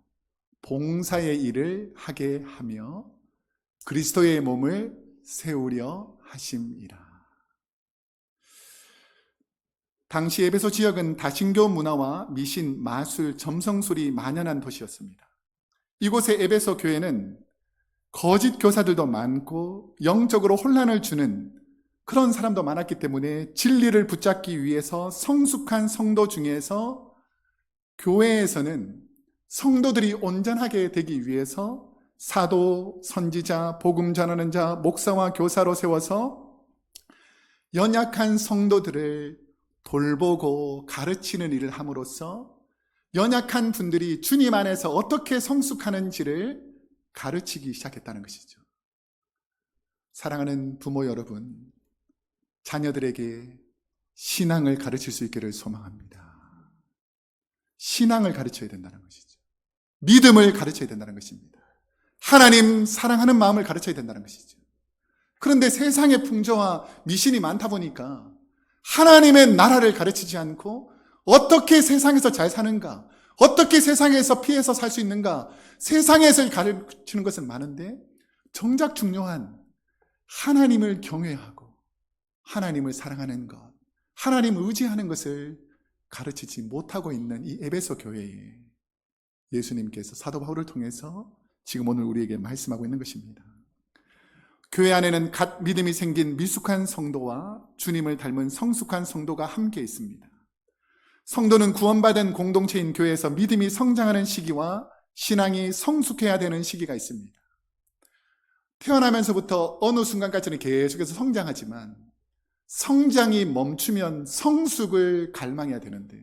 봉사의 일을 하게 하며 그리스도의 몸을 세우려 하심이라. 당시 에베소 지역은 다신교 문화와 미신, 마술, 점성술이 만연한 도시였습니다. 이곳의 에베소 교회는 거짓 교사들도 많고 영적으로 혼란을 주는 그런 사람도 많았기 때문에 진리를 붙잡기 위해서 성숙한 성도 중에서 교회에서는 성도들이 온전하게 되기 위해서 사도, 선지자, 복음 전하는 자, 목사와 교사로 세워서 연약한 성도들을 돌보고 가르치는 일을 함으로써 연약한 분들이 주님 안에서 어떻게 성숙하는지를 가르치기 시작했다는 것이죠. 사랑하는 부모 여러분, 자녀들에게 신앙을 가르칠 수 있기를 소망합니다. 신앙을 가르쳐야 된다는 것이죠. 믿음을 가르쳐야 된다는 것입니다. 하나님 사랑하는 마음을 가르쳐야 된다는 것이죠. 그런데 세상의 풍조와 미신이 많다 보니까 하나님의 나라를 가르치지 않고 어떻게 세상에서 잘 사는가, 어떻게 세상에서 피해서 살 수 있는가, 세상에서 가르치는 것은 많은데 정작 중요한 하나님을 경외하고 하나님을 사랑하는 것, 하나님을 의지하는 것을 가르치지 못하고 있는 이 에베소 교회에 예수님께서 사도 바울을 통해서 지금 오늘 우리에게 말씀하고 있는 것입니다. 교회 안에는 갓 믿음이 생긴 미숙한 성도와 주님을 닮은 성숙한 성도가 함께 있습니다. 성도는 구원받은 공동체인 교회에서 믿음이 성장하는 시기와 신앙이 성숙해야 되는 시기가 있습니다. 태어나면서부터 어느 순간까지는 계속해서 성장하지만 성장이 멈추면 성숙을 갈망해야 되는데,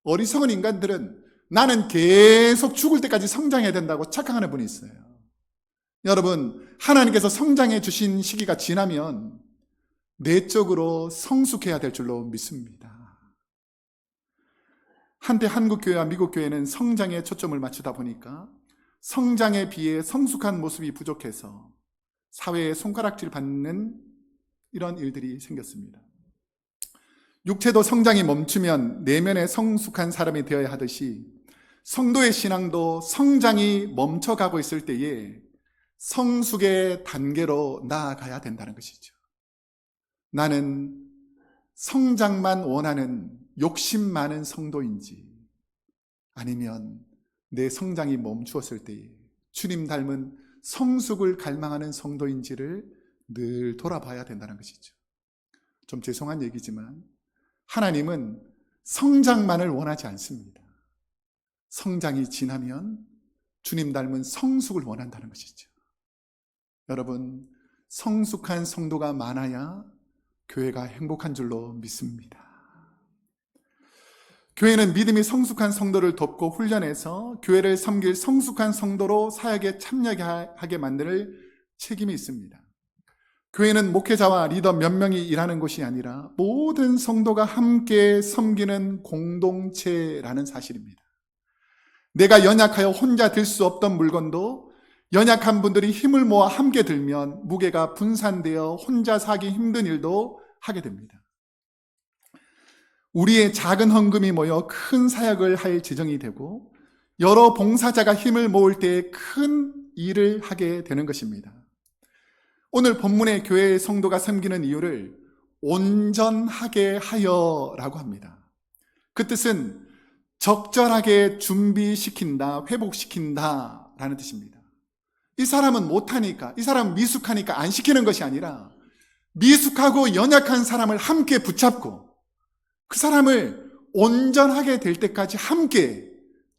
어리석은 인간들은 나는 계속 죽을 때까지 성장해야 된다고 착각하는 분이 있어요. 여러분, 하나님께서 성장해 주신 시기가 지나면 내적으로 성숙해야 될 줄로 믿습니다. 한때 한국 교회와 미국 교회는 성장에 초점을 맞추다 보니까 성장에 비해 성숙한 모습이 부족해서 사회에 손가락질 받는 이런 일들이 생겼습니다. 육체도 성장이 멈추면 내면에 성숙한 사람이 되어야 하듯이 성도의 신앙도 성장이 멈춰가고 있을 때에 성숙의 단계로 나아가야 된다는 것이죠. 나는 성장만 원하는 욕심 많은 성도인지, 아니면 내 성장이 멈추었을 때에 주님 닮은 성숙을 갈망하는 성도인지를 늘 돌아봐야 된다는 것이죠. 좀 죄송한 얘기지만 하나님은 성장만을 원하지 않습니다. 성장이 지나면 주님 닮은 성숙을 원한다는 것이죠. 여러분, 성숙한 성도가 많아야 교회가 행복한 줄로 믿습니다. 교회는 믿음이 성숙한 성도를 돕고 훈련해서 교회를 섬길 성숙한 성도로 사역에 참여하게 만들 책임이 있습니다. 교회는 목회자와 리더 몇 명이 일하는 곳이 아니라 모든 성도가 함께 섬기는 공동체라는 사실입니다. 내가 연약하여 혼자 들 수 없던 물건도 연약한 분들이 힘을 모아 함께 들면 무게가 분산되어 혼자 사기 힘든 일도 하게 됩니다. 우리의 작은 헌금이 모여 큰 사역을 할 재정이 되고 여러 봉사자가 힘을 모을 때 큰 일을 하게 되는 것입니다. 오늘 본문의 교회의 성도가 섬기는 이유를 온전하게 하여라고 합니다. 그 뜻은 적절하게 준비시킨다, 회복시킨다 라는 뜻입니다. 이 사람은 못하니까, 이 사람은 미숙하니까 안 시키는 것이 아니라 미숙하고 연약한 사람을 함께 붙잡고 그 사람을 온전하게 될 때까지 함께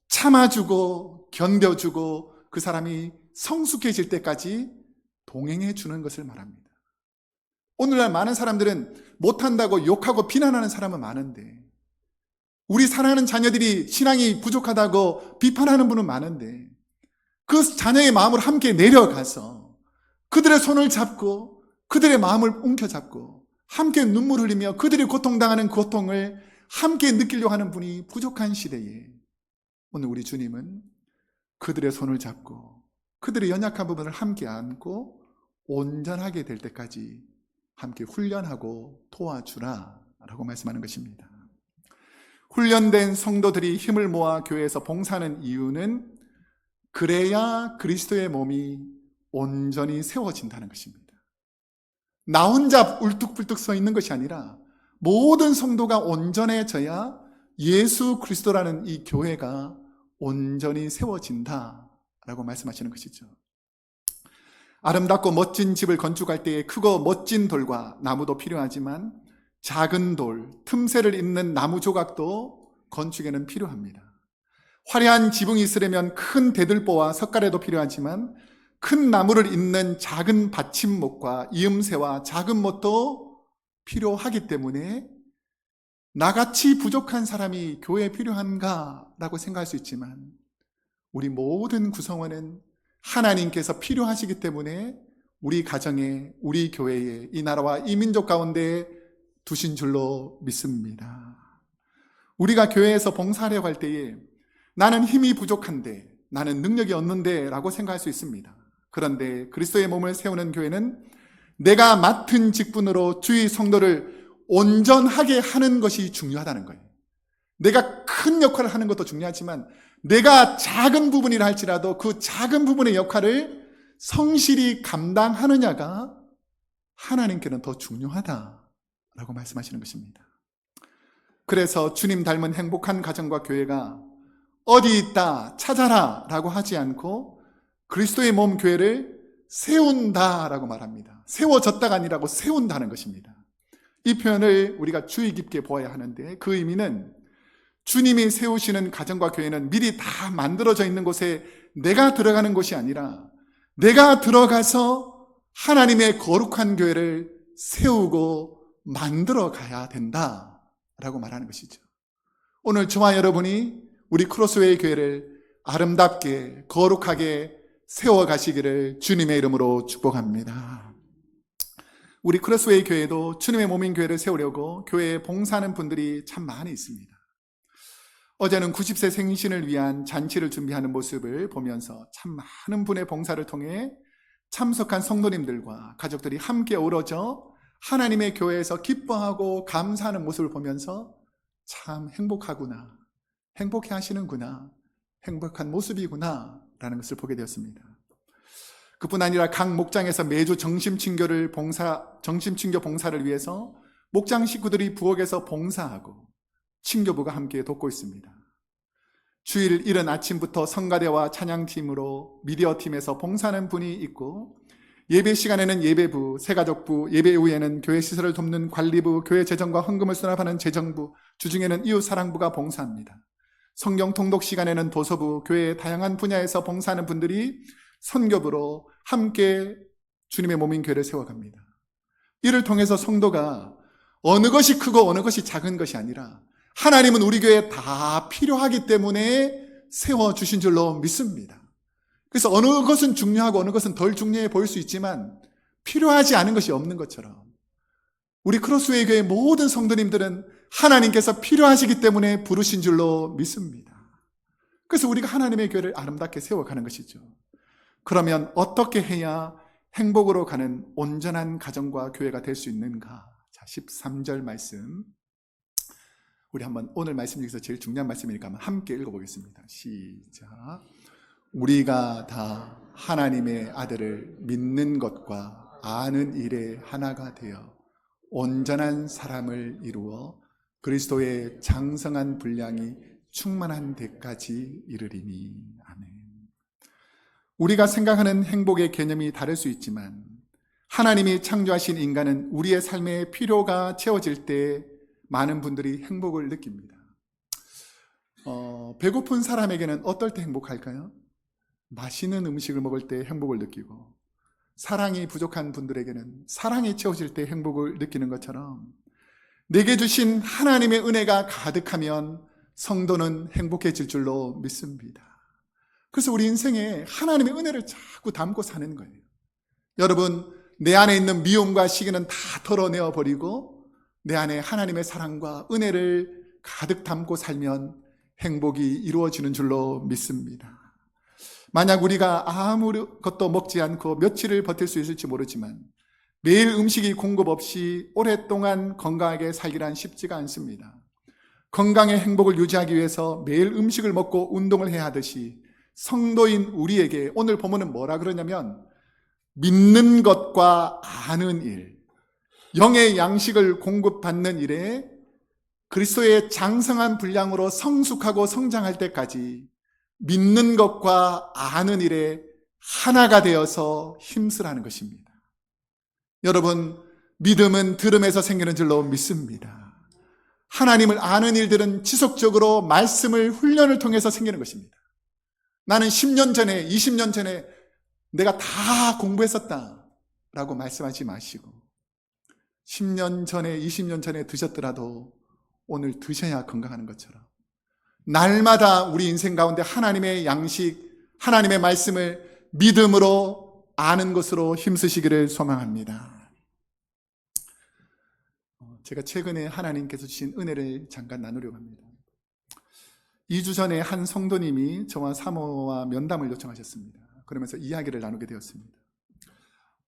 참아주고 견뎌주고 그 사람이 성숙해질 때까지 동행해 주는 것을 말합니다. 오늘날 많은 사람들은 못한다고 욕하고 비난하는 사람은 많은데, 우리 사랑하는 자녀들이 신앙이 부족하다고 비판하는 분은 많은데, 그 자녀의 마음을 함께 내려가서 그들의 손을 잡고 그들의 마음을 움켜잡고 함께 눈물 흘리며 그들이 고통당하는 고통을 함께 느끼려고 하는 분이 부족한 시대에 오늘 우리 주님은 그들의 손을 잡고 그들의 연약한 부분을 함께 안고 온전하게 될 때까지 함께 훈련하고 도와주라 라고 말씀하는 것입니다. 훈련된 성도들이 힘을 모아 교회에서 봉사하는 이유는 그래야 그리스도의 몸이 온전히 세워진다는 것입니다. 나 혼자 울뚝불뚝 서 있는 것이 아니라 모든 성도가 온전해져야 예수 그리스도라는 이 교회가 온전히 세워진다라고 말씀하시는 것이죠. 아름답고 멋진 집을 건축할 때에 크고 멋진 돌과 나무도 필요하지만 작은 돌, 틈새를 잇는 나무 조각도 건축에는 필요합니다. 화려한 지붕이 있으려면 큰 대들보와 석가래도 필요하지만 큰 나무를 잇는 작은 받침목과 이음새와 작은 못도 필요하기 때문에 나같이 부족한 사람이 교회에 필요한가라고 생각할 수 있지만 우리 모든 구성원은 하나님께서 필요하시기 때문에 우리 가정에, 우리 교회에, 이 나라와 이 민족 가운데 두신 줄로 믿습니다. 우리가 교회에서 봉사하려고 할 때에 나는 힘이 부족한데, 나는 능력이 없는데 라고 생각할 수 있습니다. 그런데 그리스도의 몸을 세우는 교회는 내가 맡은 직분으로 주의 성도를 온전하게 하는 것이 중요하다는 거예요. 내가 큰 역할을 하는 것도 중요하지만 내가 작은 부분이라 할지라도 그 작은 부분의 역할을 성실히 감당하느냐가 하나님께는 더 중요하다라고 말씀하시는 것입니다. 그래서 주님 닮은 행복한 가정과 교회가 어디 있다 찾아라 라고 하지 않고 그리스도의 몸 교회를 세운다라고 말합니다. 세워졌다가 아니라고 세운다는 것입니다. 이 표현을 우리가 주의 깊게 보아야 하는데, 그 의미는 주님이 세우시는 가정과 교회는 미리 다 만들어져 있는 곳에 내가 들어가는 것이 아니라 내가 들어가서 하나님의 거룩한 교회를 세우고 만들어 가야 된다라고 말하는 것이죠. 오늘 저와 여러분이 우리 크로스웨이 교회를 아름답게 거룩하게 세워가시기를 주님의 이름으로 축복합니다. 우리 크로스웨이 교회도 주님의 몸인 교회를 세우려고 교회에 봉사하는 분들이 참 많이 있습니다. 어제는 90세 생신을 위한 잔치를 준비하는 모습을 보면서 참 많은 분의 봉사를 통해 참석한 성도님들과 가족들이 함께 어우러져 하나님의 교회에서 기뻐하고 감사하는 모습을 보면서 참 행복하구나, 행복해 하시는구나, 행복한 모습이구나 라는 것을 보게 되었습니다. 그뿐 아니라 각 목장에서 매주 정심친교 봉사를 위해서 목장 식구들이 부엌에서 봉사하고 친교부가 함께 돕고 있습니다. 주일 이른 아침부터 성가대와 찬양팀으로 미디어팀에서 봉사하는 분이 있고, 예배 시간에는 예배부, 새가족부, 예배 후에는 교회 시설을 돕는 관리부, 교회 재정과 헌금을 수납하는 재정부, 주중에는 이웃사랑부가 봉사합니다. 성경 통독 시간에는 도서부, 교회의 다양한 분야에서 봉사하는 분들이 선교부로 함께 주님의 몸인 교회를 세워갑니다. 이를 통해서 성도가 어느 것이 크고 어느 것이 작은 것이 아니라 하나님은 우리 교회에 다 필요하기 때문에 세워주신 줄로 믿습니다. 그래서 어느 것은 중요하고 어느 것은 덜 중요해 보일 수 있지만 필요하지 않은 것이 없는 것처럼 우리 크로스웨이 교회 모든 성도님들은 하나님께서 필요하시기 때문에 부르신 줄로 믿습니다. 그래서 우리가 하나님의 교회를 아름답게 세워가는 것이죠. 그러면 어떻게 해야 행복으로 가는 온전한 가정과 교회가 될 수 있는가? 자, 13절 말씀. 우리 한번 오늘 말씀 중에서 제일 중요한 말씀이니까 한번 함께 읽어보겠습니다. 시작. 우리가 다 하나님의 아들을 믿는 것과 아는 일에 하나가 되어 온전한 사람을 이루어 그리스도의 장성한 분량이 충만한 데까지 이르리니. 아멘. 우리가 생각하는 행복의 개념이 다를 수 있지만 하나님이 창조하신 인간은 우리의 삶의 필요가 채워질 때 많은 분들이 행복을 느낍니다. 배고픈 사람에게는 어떨 때 행복할까요? 맛있는 음식을 먹을 때 행복을 느끼고, 사랑이 부족한 분들에게는 사랑이 채워질 때 행복을 느끼는 것처럼 내게 주신 하나님의 은혜가 가득하면 성도는 행복해질 줄로 믿습니다. 그래서 우리 인생에 하나님의 은혜를 자꾸 담고 사는 거예요. 여러분, 내 안에 있는 미움과 시기는 다 털어내어 버리고 내 안에 하나님의 사랑과 은혜를 가득 담고 살면 행복이 이루어지는 줄로 믿습니다. 만약 우리가 아무것도 먹지 않고 며칠을 버틸 수 있을지 모르지만 매일 음식이 공급 없이 오랫동안 건강하게 살기란 쉽지가 않습니다. 건강의 행복을 유지하기 위해서 매일 음식을 먹고 운동을 해야 하듯이 성도인 우리에게 오늘 본문은 뭐라 그러냐면 믿는 것과 아는 일, 영의 양식을 공급받는 일에 그리스도의 장성한 분량으로 성숙하고 성장할 때까지 믿는 것과 아는 일에 하나가 되어서 힘쓰라는 것입니다. 여러분, 믿음은 들음에서 생기는 줄로 믿습니다. 하나님을 아는 일들은 지속적으로 말씀을 훈련을 통해서 생기는 것입니다. 나는 10년 전에, 20년 전에 내가 다 공부했었다 라고 말씀하지 마시고 10년 전에, 20년 전에 드셨더라도 오늘 드셔야 건강하는 것처럼 날마다 우리 인생 가운데 하나님의 양식, 하나님의 말씀을 믿음으로 아는 것으로 힘쓰시기를 소망합니다. 제가 최근에 하나님께서 주신 은혜를 잠깐 나누려고 합니다. 2주 전에 한 성도님이 저와 사모와 면담을 요청하셨습니다. 그러면서 이야기를 나누게 되었습니다.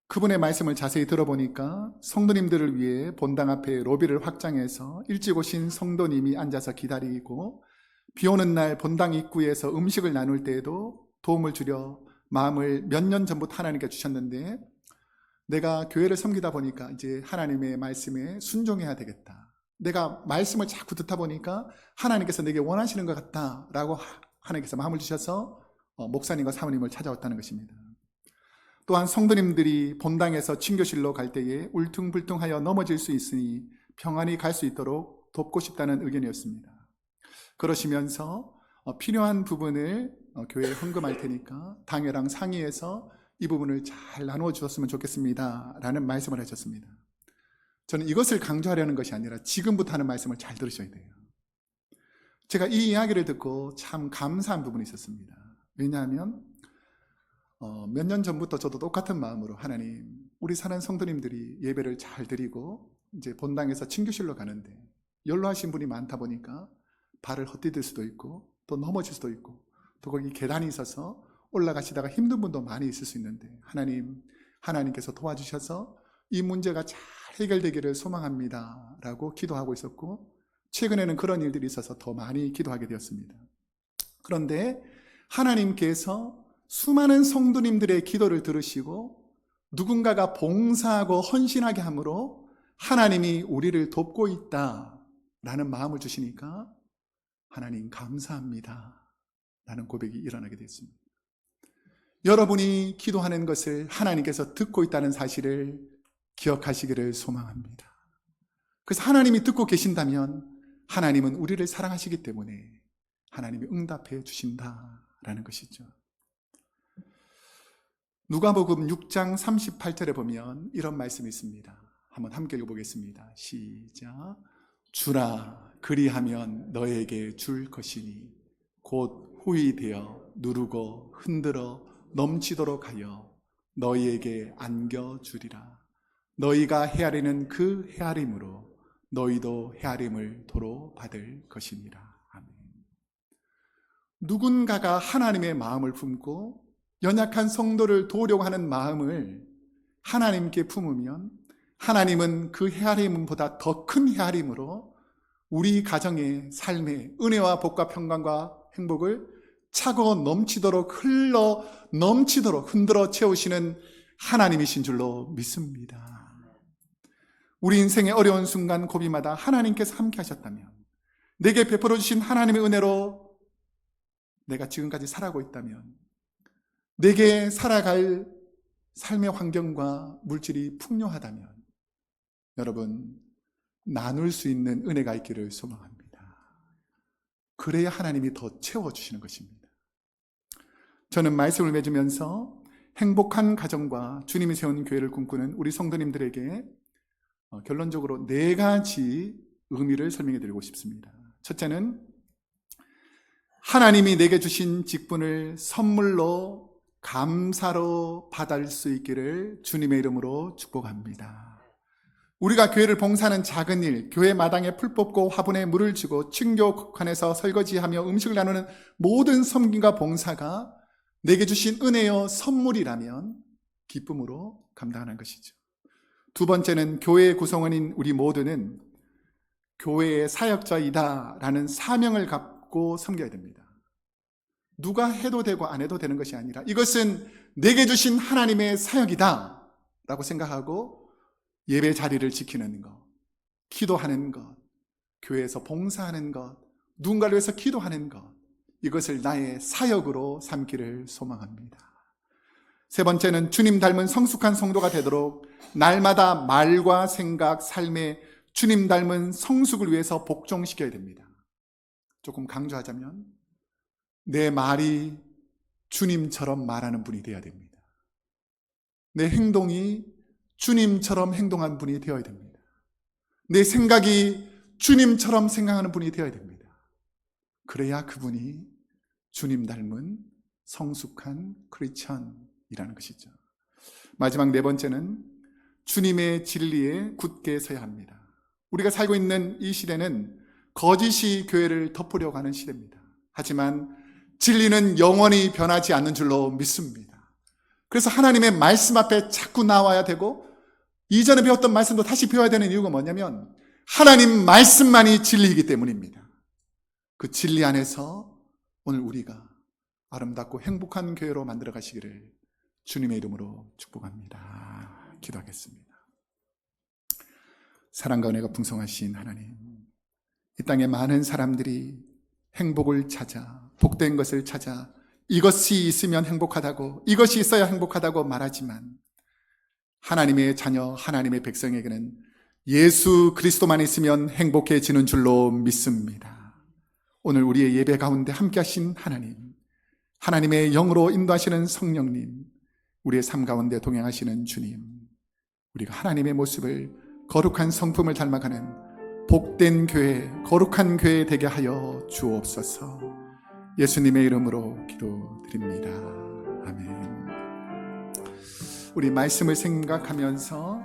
그분의 말씀을 자세히 들어보니까 성도님들을 위해 본당 앞에 로비를 확장해서 일찍 오신 성도님이 앉아서 기다리고 비 오는 날 본당 입구에서 음식을 나눌 때에도 도움을 주려 마음을 몇 년 전부터 하나님께 주셨는데 내가 교회를 섬기다 보니까 이제 하나님의 말씀에 순종해야 되겠다. 내가 말씀을 자꾸 듣다 보니까 하나님께서 내게 원하시는 것 같다라고 하나님께서 마음을 주셔서 목사님과 사모님을 찾아왔다는 것입니다. 또한 성도님들이 본당에서 친교실로 갈 때에 울퉁불퉁하여 넘어질 수 있으니 평안히 갈 수 있도록 돕고 싶다는 의견이었습니다. 그러시면서 필요한 부분을 교회에 헌금할 테니까 당회랑 상의해서 이 부분을 잘 나누어 주셨으면 좋겠습니다 라는 말씀을 하셨습니다. 저는 이것을 강조하려는 것이 아니라 지금부터 하는 말씀을 잘 들으셔야 돼요. 제가 이 이야기를 듣고 참 감사한 부분이 있었습니다. 왜냐하면 몇 년 전부터 저도 똑같은 마음으로 하나님, 우리 사는 성도님들이 예배를 잘 드리고 이제 본당에서 친교실로 가는데 연로하신 분이 많다 보니까 발을 헛디딜 수도 있고 또 넘어질 수도 있고 또 거기 계단이 있어서 올라가시다가 힘든 분도 많이 있을 수 있는데 하나님께서 도와주셔서 이 문제가 잘 해결되기를 소망합니다 라고 기도하고 있었고 최근에는 그런 일들이 있어서 더 많이 기도하게 되었습니다. 그런데 하나님께서 수많은 성도님들의 기도를 들으시고 누군가가 봉사하고 헌신하게 함으로 하나님이 우리를 돕고 있다라는 마음을 주시니까 하나님 감사합니다 라는 고백이 일어나게 됐습니다. 여러분이 기도하는 것을 하나님께서 듣고 있다는 사실을 기억하시기를 소망합니다. 그래서 하나님이 듣고 계신다면 하나님은 우리를 사랑하시기 때문에 하나님이 응답해 주신다라는 것이죠. 누가복음 6장 38절에 보면 이런 말씀이 있습니다. 한번 함께 읽어보겠습니다. 시작. 주라 그리하면 너에게 줄 것이니 곧 후히 되어 누르고 흔들어 넘치도록 하여 너희에게 안겨주리라. 너희가 헤아리는 그 헤아림으로 너희도 헤아림을 도로 받을 것이니라. 아멘. 누군가가 하나님의 마음을 품고 연약한 성도를 도우려고 하는 마음을 하나님께 품으면 하나님은 그 헤아림보다 더 큰 헤아림으로 우리 가정의 삶의 은혜와 복과 평강과 행복을 차고 넘치도록 흘러 넘치도록 흔들어 채우시는 하나님이신 줄로 믿습니다. 우리 인생의 어려운 순간 고비마다 하나님께서 함께 하셨다면, 내게 베풀어 주신 하나님의 은혜로 내가 지금까지 살아가고 있다면, 내게 살아갈 삶의 환경과 물질이 풍요하다면, 여러분, 나눌 수 있는 은혜가 있기를 소망합니다. 그래야 하나님이 더 채워주시는 것입니다. 저는 말씀을 맺으면서 행복한 가정과 주님이 세운 교회를 꿈꾸는 우리 성도님들에게 결론적으로 4가지 의미를 설명해 드리고 싶습니다. 첫째는, 하나님이 내게 주신 직분을 선물로 감사로 받을 수 있기를 주님의 이름으로 축복합니다. 우리가 교회를 봉사하는 작은 일, 교회 마당에 풀 뽑고 화분에 물을 주고 친교관에서 설거지하며 음식을 나누는 모든 섬김과 봉사가 내게 주신 은혜여 선물이라면 기쁨으로 감당하는 것이죠. 두 번째는, 교회의 구성원인 우리 모두는 교회의 사역자이다라는 사명을 갖고 섬겨야 됩니다. 누가 해도 되고 안 해도 되는 것이 아니라 이것은 내게 주신 하나님의 사역이다 라고 생각하고 예배 자리를 지키는 것, 기도하는 것, 교회에서 봉사하는 것, 누군가를 위해서 기도하는 것, 이것을 나의 사역으로 삼기를 소망합니다. 세 번째는, 주님 닮은 성숙한 성도가 되도록 날마다 말과 생각, 삶에 주님 닮은 성숙을 위해서 복종시켜야 됩니다. 조금 강조하자면, 내 말이 주님처럼 말하는 분이 되어야 됩니다. 내 행동이 주님처럼 행동하는 분이 되어야 됩니다. 내 생각이 주님처럼 생각하는 분이 되어야 됩니다. 그래야 그분이 주님 닮은 성숙한 크리스천이라는 것이죠. 마지막 4번째는, 주님의 진리에 굳게 서야 합니다. 우리가 살고 있는 이 시대는 거짓이 교회를 덮으려고 하는 시대입니다. 하지만 진리는 영원히 변하지 않는 줄로 믿습니다. 그래서 하나님의 말씀 앞에 자꾸 나와야 되고, 이전에 배웠던 말씀도 다시 배워야 되는 이유가 뭐냐면, 하나님 말씀만이 진리이기 때문입니다. 그 진리 안에서 오늘 우리가 아름답고 행복한 교회로 만들어 가시기를 주님의 이름으로 축복합니다. 기도하겠습니다. 사랑과 은혜가 풍성하신 하나님, 이 땅에 많은 사람들이 행복을 찾아, 복된 것을 찾아, 이것이 있으면 행복하다고, 이것이 있어야 행복하다고 말하지만, 하나님의 자녀, 하나님의 백성에게는 예수 그리스도만 있으면 행복해지는 줄로 믿습니다. 오늘 우리의 예배 가운데 함께 하신 하나님, 하나님의 영으로 인도하시는 성령님, 우리의 삶 가운데 동행하시는 주님, 우리가 하나님의 모습을, 거룩한 성품을 닮아가는 복된 교회, 거룩한 교회 되게 하여 주옵소서. 예수님의 이름으로 기도드립니다. 아멘. 우리 말씀을 생각하면서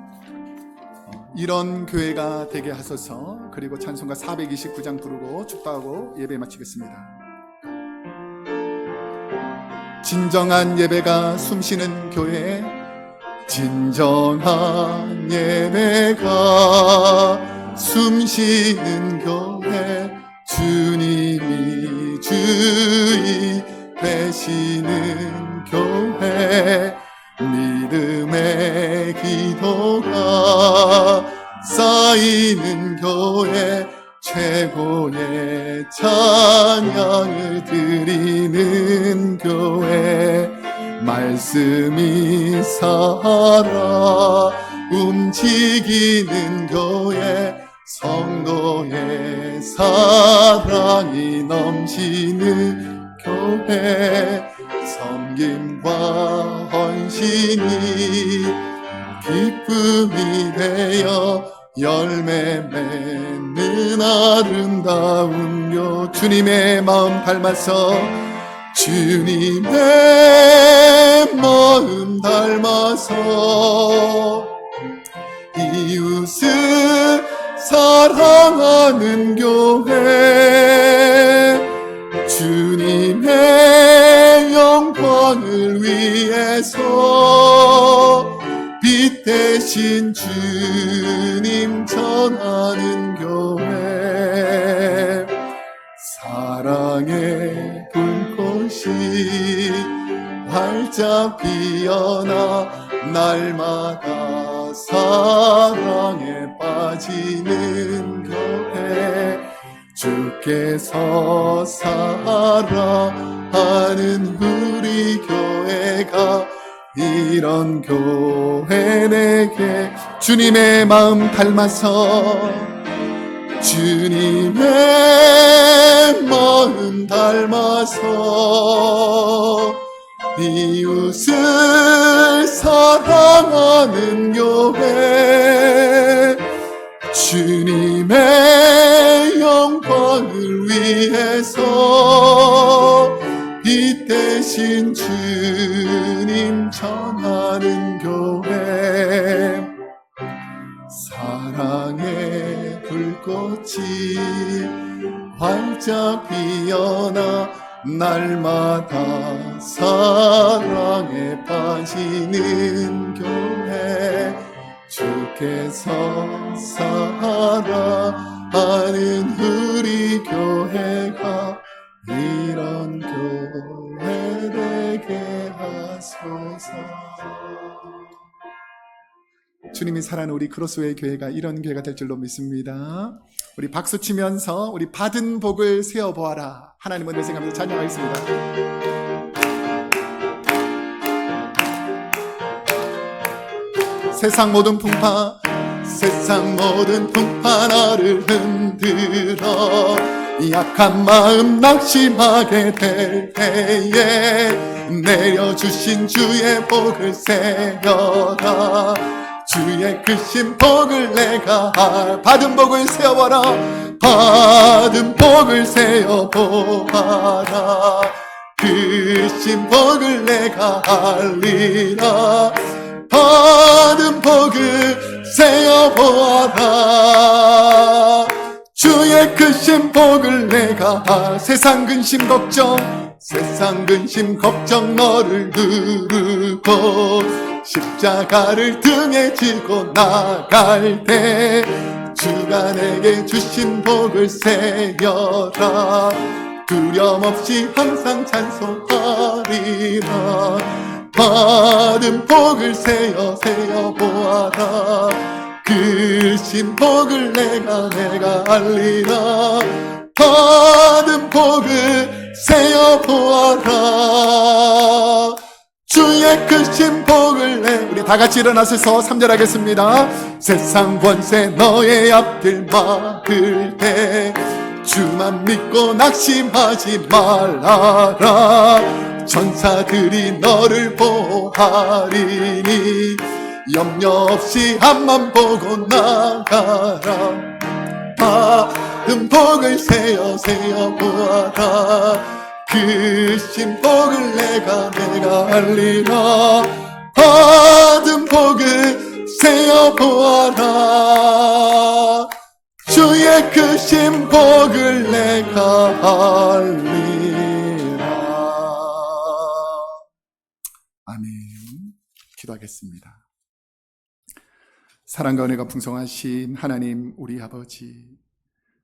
이런 교회가 되게 하소서. 그리고 찬송가 429장 부르고 축도하고 예배 마치겠습니다. 진정한 예배가 숨쉬는 교회, 진정한 예배가 숨쉬는 교회, 주님이 주의 되시는 교회, 믿음의 기도가 쌓이는 교회, 최고의 찬양을 드리는 교회, 말씀이 살아 움직이는 교회, 성도의 사랑이 넘치는 교회, 섬김과 헌신이 기쁨이 되어 열매 맺는 아름다운 교, 주님의 마음 닮아서, 주님의 마음 닮아서 이웃을 사랑하는 교회, 주님의 영광을 위해서 빛 대신 주님 전하는 교회, 사랑의 불꽃이 활짝 피어나 날마다 사랑에 빠지는 교회 주께서 사랑하는 우리 교회가 이런 교회 내게 주님의 마음 닮아서 주님의 마음 닮아서 이웃을 사랑하는 교회 주님의 영광을 위해서 이 대신 주님 전하는 교회 사랑의 불꽃이 활짝 피어나 날마다 사랑에 빠지는 교회 주께서 사랑하는 우리 교회가 이런 교회 되게 하소서. 주님이 사랑하는 우리 크로스웨이 교회가 이런 교회가 될 줄로 믿습니다. 우리 박수 치면서 우리 받은 복을 세어보아라. 하나님 은혜 생각하면서 찬양하겠습니다. 세상 모든 풍파 나를 흔들어 약한 마음 낙심하게 될 때에 내려주신 주의 복을 세어라. 주의 크신 복을 내가 받은 복을 세어보아라. 받은 복을 세어보아라. 크신 복을 내가 알리라. 받은 복을 세어보아라. 주의 크신 복을 내가 세상 근심 걱정 너를 두르고 십자가를 등에 지고 나갈 때 주가 내게 주신 복을 세어라. 두려움 없이 항상 찬송하리라. 받은 복을 세어보아라. 크신 복을 내가 알리라. 받은 복을 세어보아라. 주의 크신 복을 우리 다같이 일어나셔서 3절 하겠습니다. 세상 권세 너의 앞길 막을 때 주만 믿고 낙심하지 말아라. 천사들이 너를 보호하리니 염려 없이 앞만 보고 나가라. 받은 복을 세어보아라. 크신 복을 내가 알리라. 받은 복을 세어보아라. 주의 크신 복을 내가 알리라. 아멘. 기도하겠습니다. 사랑과 은혜가 풍성하신 하나님 우리 아버지,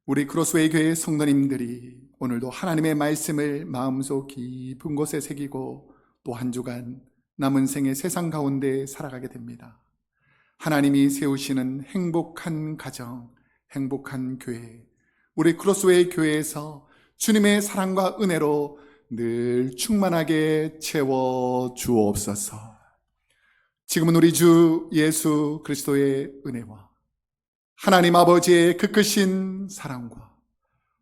우리 크로스웨이 교회 성도님들이 오늘도 하나님의 말씀을 마음속 깊은 곳에 새기고 또 한 주간 남은 생의 세상 가운데 살아가게 됩니다. 하나님이 세우시는 행복한 가정, 행복한 교회, 우리 크로스웨이 교회에서 주님의 사랑과 은혜로 늘 충만하게 채워 주옵소서. 지금은 우리 주 예수 그리스도의 은혜와 하나님 아버지의 그 크신 사랑과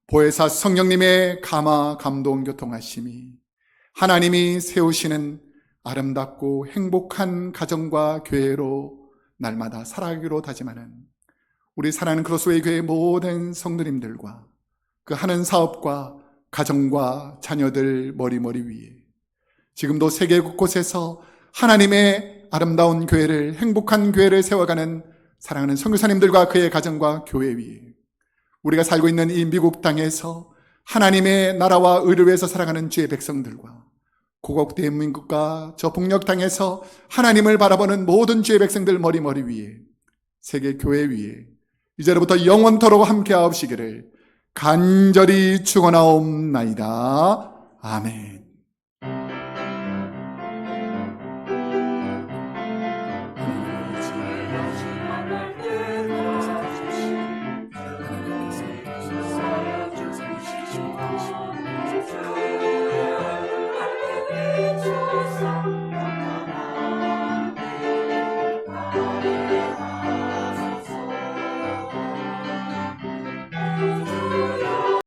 보혜사 성령님의 감화 감동 교통하심이 하나님이 세우시는 아름답고 행복한 가정과 교회로 날마다 살아가기로 다짐하는 우리 사랑하는 크로스웨이 교회 모든 성도님들과 그 하는 사업과 가정과 자녀들 머리머리 위에 지금도 세계 곳곳에서 하나님의 아름다운 교회를, 행복한 교회를 세워가는 사랑하는 선교사님들과 그의 가정과 교회 위에 우리가 살고 있는 이 미국 땅에서 하나님의 나라와 의를 위해서 살아가는 주의 백성들과 고국 대한민국과 저 북녘 땅에서 하나님을 바라보는 모든 주의 백성들 머리머리 위에 세계 교회 위에 이제로부터 영원토록 함께하옵시기를 간절히 축원하옵나이다. 아멘.